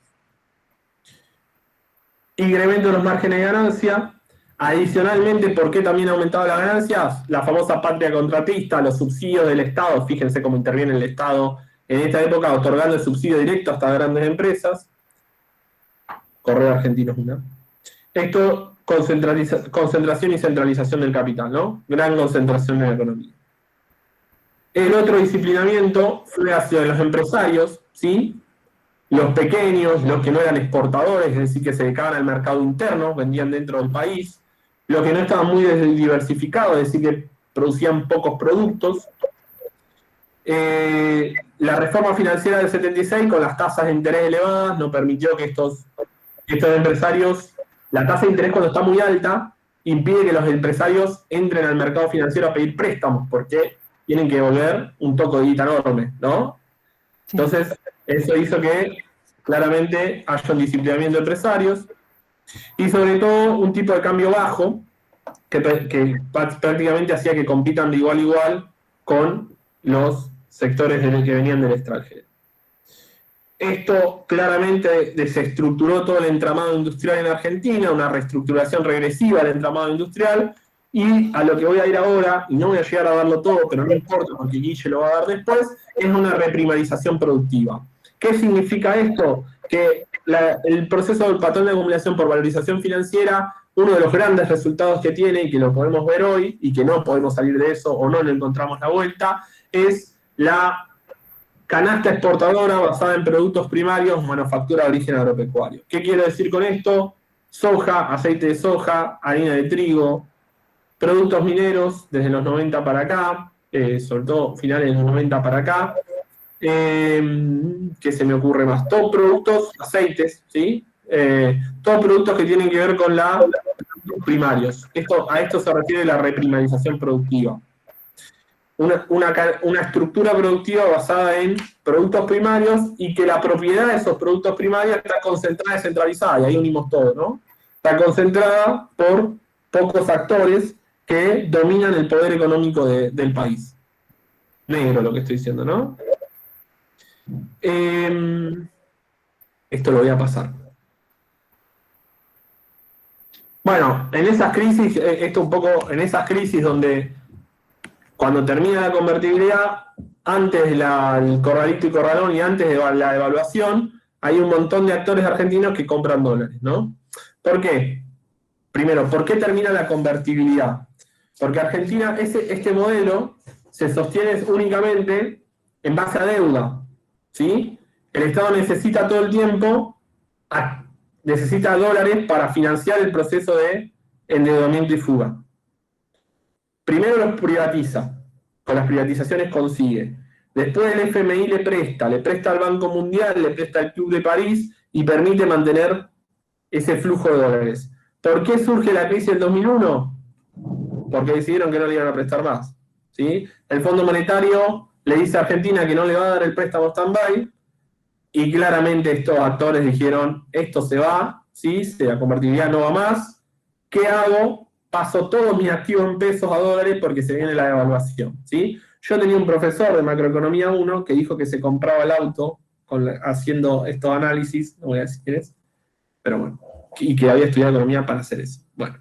Speaker 1: Incremento de los márgenes de ganancia. Adicionalmente, ¿por qué también ha aumentado las ganancias? La famosa patria contratista, los subsidios del Estado. Fíjense cómo interviene el Estado en esta época, otorgando el subsidio directo hasta grandes empresas. Correo Argentino es una. Esto, concentración y centralización del capital, ¿no? Gran concentración en la economía. El otro disciplinamiento fue hacia los empresarios, ¿sí? Los pequeños, los que no eran exportadores, es decir, que se dedicaban al mercado interno, vendían dentro del país. Los que no estaban muy diversificados, es decir, que producían pocos productos. La reforma financiera del 76, con las tasas de interés elevadas, no permitió que estos empresarios, la tasa de interés cuando está muy alta, impide que los empresarios entren al mercado financiero a pedir préstamos, porque tienen que devolver un toco de guita enorme, ¿no? Sí. Entonces, eso hizo que claramente haya un disciplinamiento de empresarios y sobre todo un tipo de cambio bajo que prácticamente hacía que compitan de igual a igual con los sectores que venían del extranjero. Esto claramente desestructuró todo el entramado industrial en Argentina, una reestructuración regresiva del entramado industrial, y a lo que voy a ir ahora, y no voy a llegar a darlo todo, pero no importa porque Guille lo va a dar después, es una reprimarización productiva. ¿Qué significa esto? Que el proceso del patrón de acumulación por valorización financiera, uno de los grandes resultados que tiene, y que lo podemos ver hoy, y que no podemos salir de eso o no le encontramos la vuelta, es la canasta exportadora basada en productos primarios, manufactura de origen agropecuario. ¿Qué quiero decir con esto? Soja, aceite de soja, harina de trigo, productos mineros desde los 90 para acá, sobre todo finales de los 90 para acá. ¿Qué se me ocurre más? Todos productos, aceites, ¿sí? Todos productos que tienen que ver con los primarios. A esto se refiere la reprimarización productiva. Una estructura productiva basada en productos primarios y que la propiedad de esos productos primarios está concentrada y centralizada, y ahí unimos todo, ¿no? Está concentrada por pocos actores que dominan el poder económico del país. Negro lo que estoy diciendo, ¿no? Esto lo voy a pasar. Bueno, en esas crisis, en esas crisis donde cuando termina la convertibilidad, antes del corralito y corralón y antes de la devaluación, hay un montón de actores argentinos que compran dólares, ¿no? ¿Por qué? Primero, ¿por qué termina la convertibilidad? Porque Argentina, este modelo se sostiene únicamente en base a deuda, ¿sí? El Estado necesita todo el tiempo, necesita dólares para financiar el proceso de endeudamiento y fuga. Primero los privatiza, con las privatizaciones consigue. Después el FMI le presta al Banco Mundial, le presta al Club de París y permite mantener ese flujo de dólares. ¿Por qué surge la crisis del 2001? Porque decidieron que no le iban a prestar más, ¿sí? El Fondo Monetario le dice a Argentina que no le va a dar el préstamo stand-by, y claramente estos actores dijeron, esto se va, ¿sí? La convertibilidad no va más, ¿qué hago? Paso todos mis activos en pesos a dólares porque se viene la devaluación, ¿sí? Yo tenía un profesor de Macroeconomía 1 que dijo que se compraba el auto haciendo estos análisis, no voy a decir quién es, pero bueno, y que había estudiado economía para hacer eso. Bueno,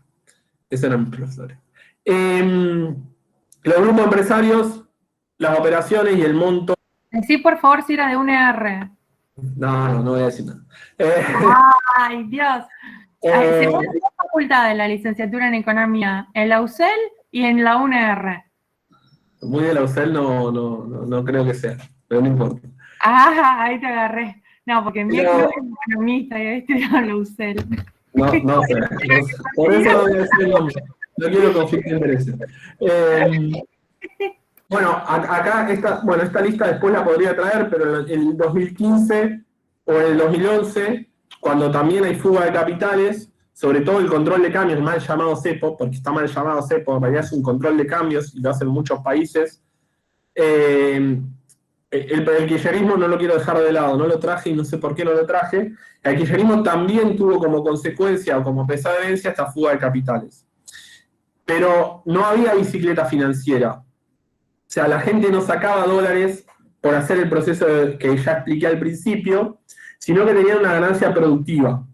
Speaker 1: esos eran mis profesores. Los grupos empresarios, las operaciones y el monto.
Speaker 3: Decí por favor si era de UNR.
Speaker 1: No voy a decir nada.
Speaker 3: Ay, Dios. Según la facultad de la licenciatura en Economía, en la UCEL y en la UNR.
Speaker 1: Muy de la UCEL no creo que sea, pero no importa.
Speaker 3: Ahí te agarré. No, porque mi ex es economista y este era la UCEL.
Speaker 1: No sé. Por eso no voy a decir el nombre. No quiero conflicto de intereses. Bueno, acá esta lista después la podría traer, pero en el 2015 o en el 2011, cuando también hay fuga de capitales, sobre todo el control de cambios, mal llamado cepo, porque está mal llamado cepo, en realidad es un control de cambios y lo hacen muchos países. El kirchnerismo no lo quiero dejar de lado, no lo traje y no sé por qué no lo traje. El kirchnerismo también tuvo como consecuencia o como pesada herencia esta fuga de capitales. Pero no había bicicleta financiera. O sea, la gente no sacaba dólares por hacer el proceso que ya expliqué al principio, sino que tenían una ganancia productiva.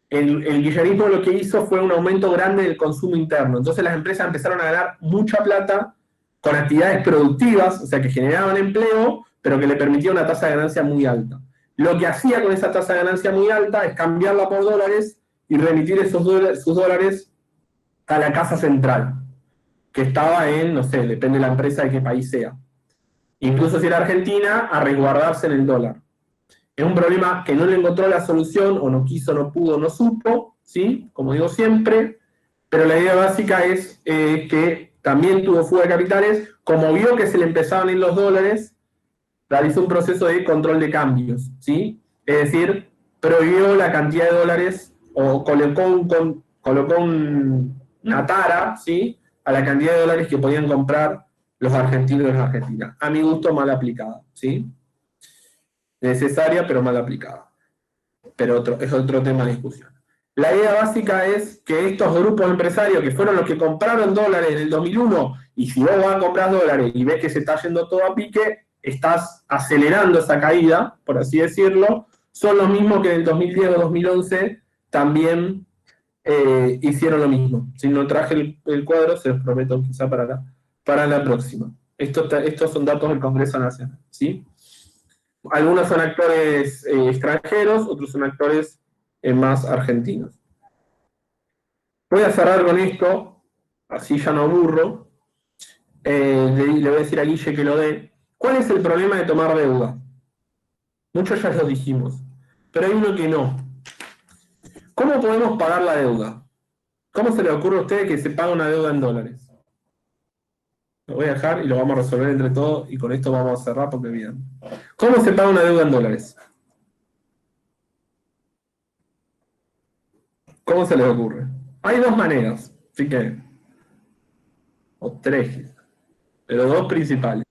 Speaker 1: El kirchnerismo lo que hizo fue un aumento grande del consumo interno. Entonces las empresas empezaron a ganar mucha plata con actividades productivas, o sea, que generaban empleo, pero que le permitía una tasa de ganancia muy alta. Lo que hacía con esa tasa de ganancia muy alta es cambiarla por dólares y remitir sus dólares a la casa central, que estaba en, no sé, depende de la empresa de qué país sea. Incluso si era Argentina, a resguardarse en el dólar. Es un problema que no le encontró la solución, o no quiso, no pudo, no supo, ¿sí? Como digo siempre, pero la idea básica es que también tuvo fuga de capitales, como vio que se le empezaban a ir los dólares, realizó un proceso de control de cambios, ¿sí? Es decir, prohibió la cantidad de dólares, o colocó una tara, ¿sí?, a la cantidad de dólares que podían comprar los argentinos y las argentinas. A mi gusto, mal aplicada, ¿sí? Necesaria, pero mal aplicada. Pero es otro tema de discusión. La idea básica es que estos grupos empresarios, que fueron los que compraron dólares en el 2001, y si vos vas a comprar dólares y ves que se está yendo todo a pique, estás acelerando esa caída, por así decirlo, son los mismos que en el 2010 o 2011 también hicieron lo mismo. Si no traje el cuadro, se los prometo quizá para la próxima. Estos son datos del Congreso Nacional, ¿sí? Algunos son actores extranjeros, otros son actores más argentinos. Voy a cerrar con esto, así ya no aburro. Le voy a decir a Guille que lo dé. ¿Cuál es el problema de tomar deuda? Muchos ya lo dijimos, pero hay uno que no. ¿Cómo podemos pagar la deuda? ¿Cómo se le ocurre a usted que se paga una deuda en dólares? Lo voy a dejar y lo vamos a resolver entre todos y con esto vamos a cerrar porque bien. ¿Cómo se paga una deuda en dólares? ¿Cómo se les ocurre? Hay dos maneras, así que, o tres, pero dos principales.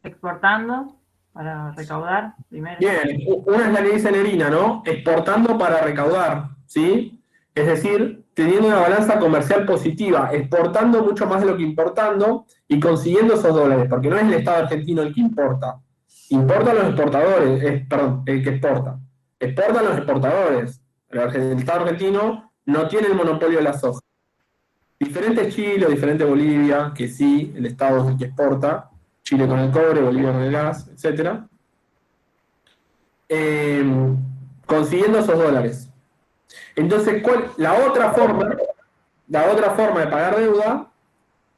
Speaker 5: Exportando para recaudar primero.
Speaker 1: Bien, una es la que dice Nerina, ¿no? Exportando para recaudar, ¿sí? Es decir, teniendo una balanza comercial positiva, exportando mucho más de lo que importando y consiguiendo esos dólares, porque no es el Estado argentino el que importa. Importan los exportadores, perdón, el que exporta. Exportan los exportadores. El Estado argentino no tiene el monopolio de la soja. Diferente es Chile, diferente Bolivia, que sí, el Estado es el que exporta. Chile con el cobre, Bolivia con el gas, etc. Consiguiendo esos dólares. Entonces, la otra forma de pagar deuda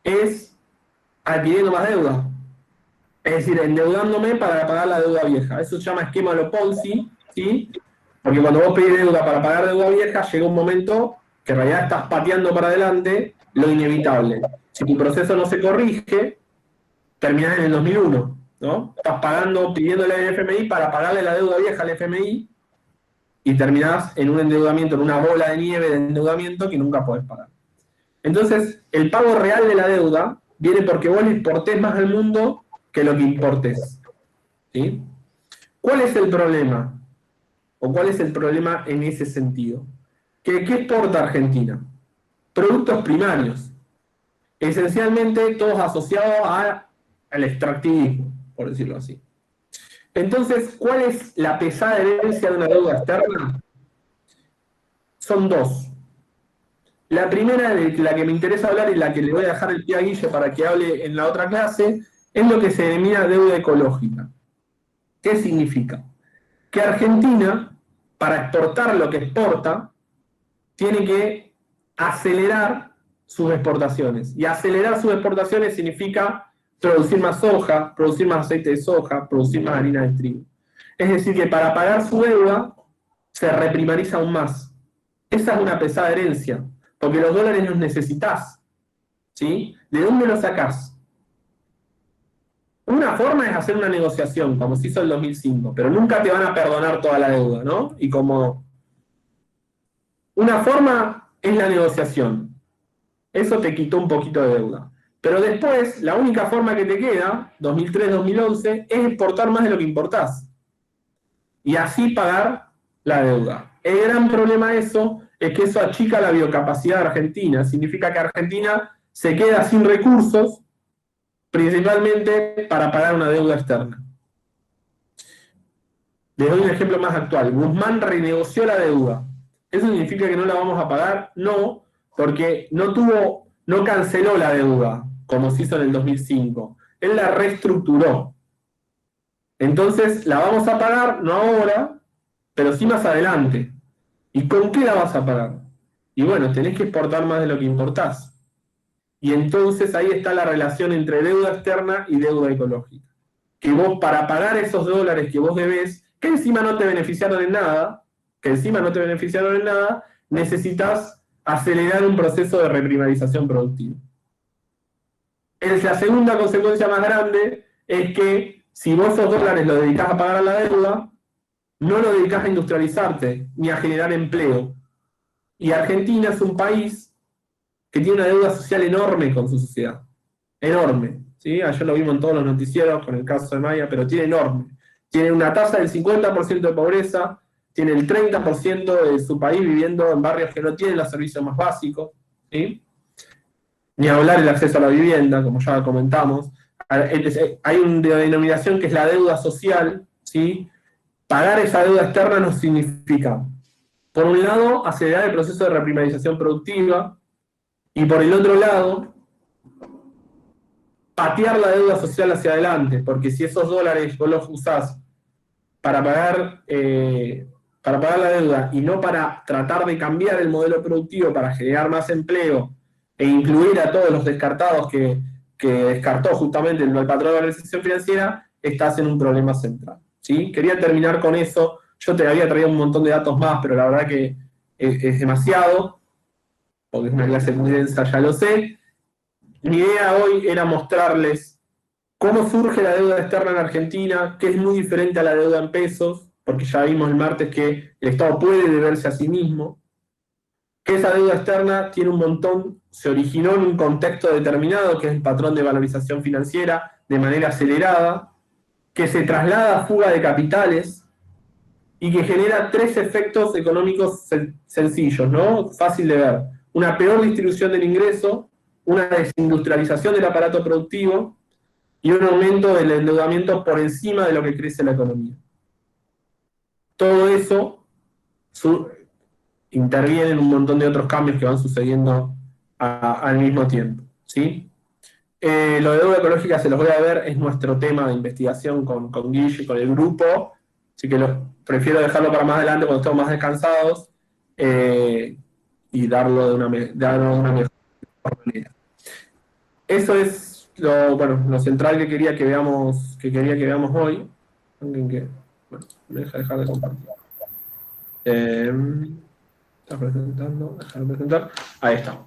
Speaker 1: es adquiriendo más deuda. Es decir, endeudándome para pagar la deuda vieja. Eso se llama esquema de Ponzi, ¿sí? Porque cuando vos pedís deuda para pagar deuda vieja, llega un momento que en realidad estás pateando para adelante lo inevitable. Si tu proceso no se corrige, terminás en el 2001, ¿no? Estás pidiéndole al FMI para pagarle la deuda vieja al FMI y terminás en un endeudamiento, en una bola de nieve de endeudamiento que nunca podés pagar. Entonces, el pago real de la deuda viene porque vos le exportés más al mundo que lo que importes, ¿sí? ¿Cuál es el problema? ¿O cuál es el problema en ese sentido? ¿Qué exporta Argentina? Productos primarios. Esencialmente todos asociados al extractivismo, por decirlo así. Entonces, ¿cuál es la pesada herencia de una deuda externa? Son dos. La primera, de la que me interesa hablar y la que le voy a dejar el pie a Guille para que hable en la otra clase, es lo que se denomina deuda ecológica. ¿Qué significa? Que Argentina, para exportar lo que exporta, tiene que acelerar sus exportaciones. Y acelerar sus exportaciones significa producir más soja, producir más aceite de soja, producir más harina de trigo. Es decir, que para pagar su deuda se reprimariza aún más. Esa es una pesada herencia, porque los dólares los necesitas, ¿sí? ¿De dónde los sacás? Una forma es hacer una negociación, como se hizo en el 2005, pero nunca te van a perdonar toda la deuda, ¿no? Y como una forma es la negociación. Eso te quitó un poquito de deuda. Pero después, la única forma que te queda, 2003-2011, es exportar más de lo que importás. Y así pagar la deuda. El gran problema de eso es que eso achica la biocapacidad de Argentina. Significa que Argentina se queda sin recursos, principalmente para pagar una deuda externa. Les doy un ejemplo más actual. Guzmán renegoció la deuda. ¿Eso significa que no la vamos a pagar? No, porque no canceló la deuda, como se hizo en el 2005. Él la reestructuró. Entonces, la vamos a pagar, no ahora, pero sí más adelante. ¿Y con qué la vas a pagar? Y bueno, tenés que exportar más de lo que importás. Y entonces ahí está la relación entre deuda externa y deuda ecológica. Que vos, para pagar esos dólares que vos debés, que encima no te beneficiaron en nada, necesitas acelerar un proceso de reprimarización productiva. La segunda consecuencia más grande es que si vos esos dólares los dedicás a pagar a la deuda, no lo dedicás a industrializarte ni a generar empleo. Y Argentina es un país que tiene una deuda social enorme con su sociedad. Enorme. ¿Sí? Ayer lo vimos en todos los noticieros con el caso de Maya, pero tiene enorme. Tiene una tasa del 50% de pobreza, tiene el 30% de su país viviendo en barrios que no tienen los servicios más básicos, ¿sí? Ni hablar el acceso a la vivienda, como ya comentamos. hay una denominación que es la deuda social, ¿sí? Pagar esa deuda externa nos significa, por un lado, acelerar el proceso de reprimarización productiva, y por el otro lado, patear la deuda social hacia adelante, porque si esos dólares vos los usás para pagar la deuda y no para tratar de cambiar el modelo productivo para generar más empleo e incluir a todos los descartados que descartó justamente el patrón de la organización financiera, estás en un problema central, ¿sí? Quería terminar con eso. Yo te había traído un montón de datos más, pero la verdad que es demasiado, porque es una clase muy densa, ya lo sé. Mi idea hoy era mostrarles cómo surge la deuda externa en Argentina, que es muy diferente a la deuda en pesos, porque ya vimos el martes que el Estado puede deberse a sí mismo, que esa deuda externa tiene un montón, se originó en un contexto determinado, que es el patrón de valorización financiera, de manera acelerada, que se traslada a fuga de capitales y que genera 3 efectos económicos sencillos, ¿no? Fácil de ver. Una peor distribución del ingreso, una desindustrialización del aparato productivo y un aumento del endeudamiento por encima de lo que crece la economía. Todo eso interviene en un montón de otros cambios que van sucediendo al mismo tiempo, ¿sí? Lo de deuda ecológica se los voy a ver, es nuestro tema de investigación con Guille y con el grupo, así que prefiero dejarlo para más adelante cuando estemos más descansados y darlo de una mejor manera. Eso es lo central que quería que veamos hoy. Alguien me deja dejar de compartir. Está presentando, dejar de presentar. Ahí está.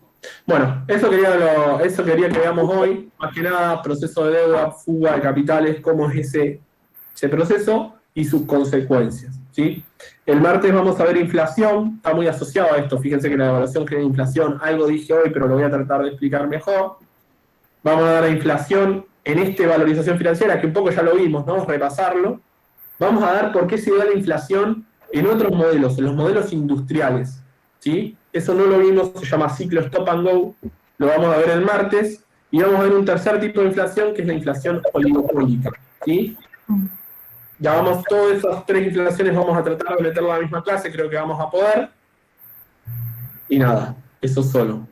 Speaker 1: Bueno, eso quería que veamos hoy. Más que nada, proceso de deuda, fuga de capitales, cómo es ese proceso y sus consecuencias, ¿sí? El martes vamos a ver inflación, está muy asociado a esto. Fíjense que la evaluación genera inflación, algo dije hoy, pero lo voy a tratar de explicar mejor. Vamos a dar la inflación en esta valorización financiera, que un poco ya lo vimos, ¿no? Repasarlo. Vamos a dar por qué se da la inflación en otros modelos, en los modelos industriales, ¿sí? Eso no lo vimos, se llama ciclo stop and go, lo vamos a ver el martes, y vamos a ver un tercer tipo de inflación, que es la inflación oligopólica, ¿sí? Ya vamos, todas esas 3 inflaciones vamos a tratar de meterla en la misma clase, creo que vamos a poder. Y nada, eso solo.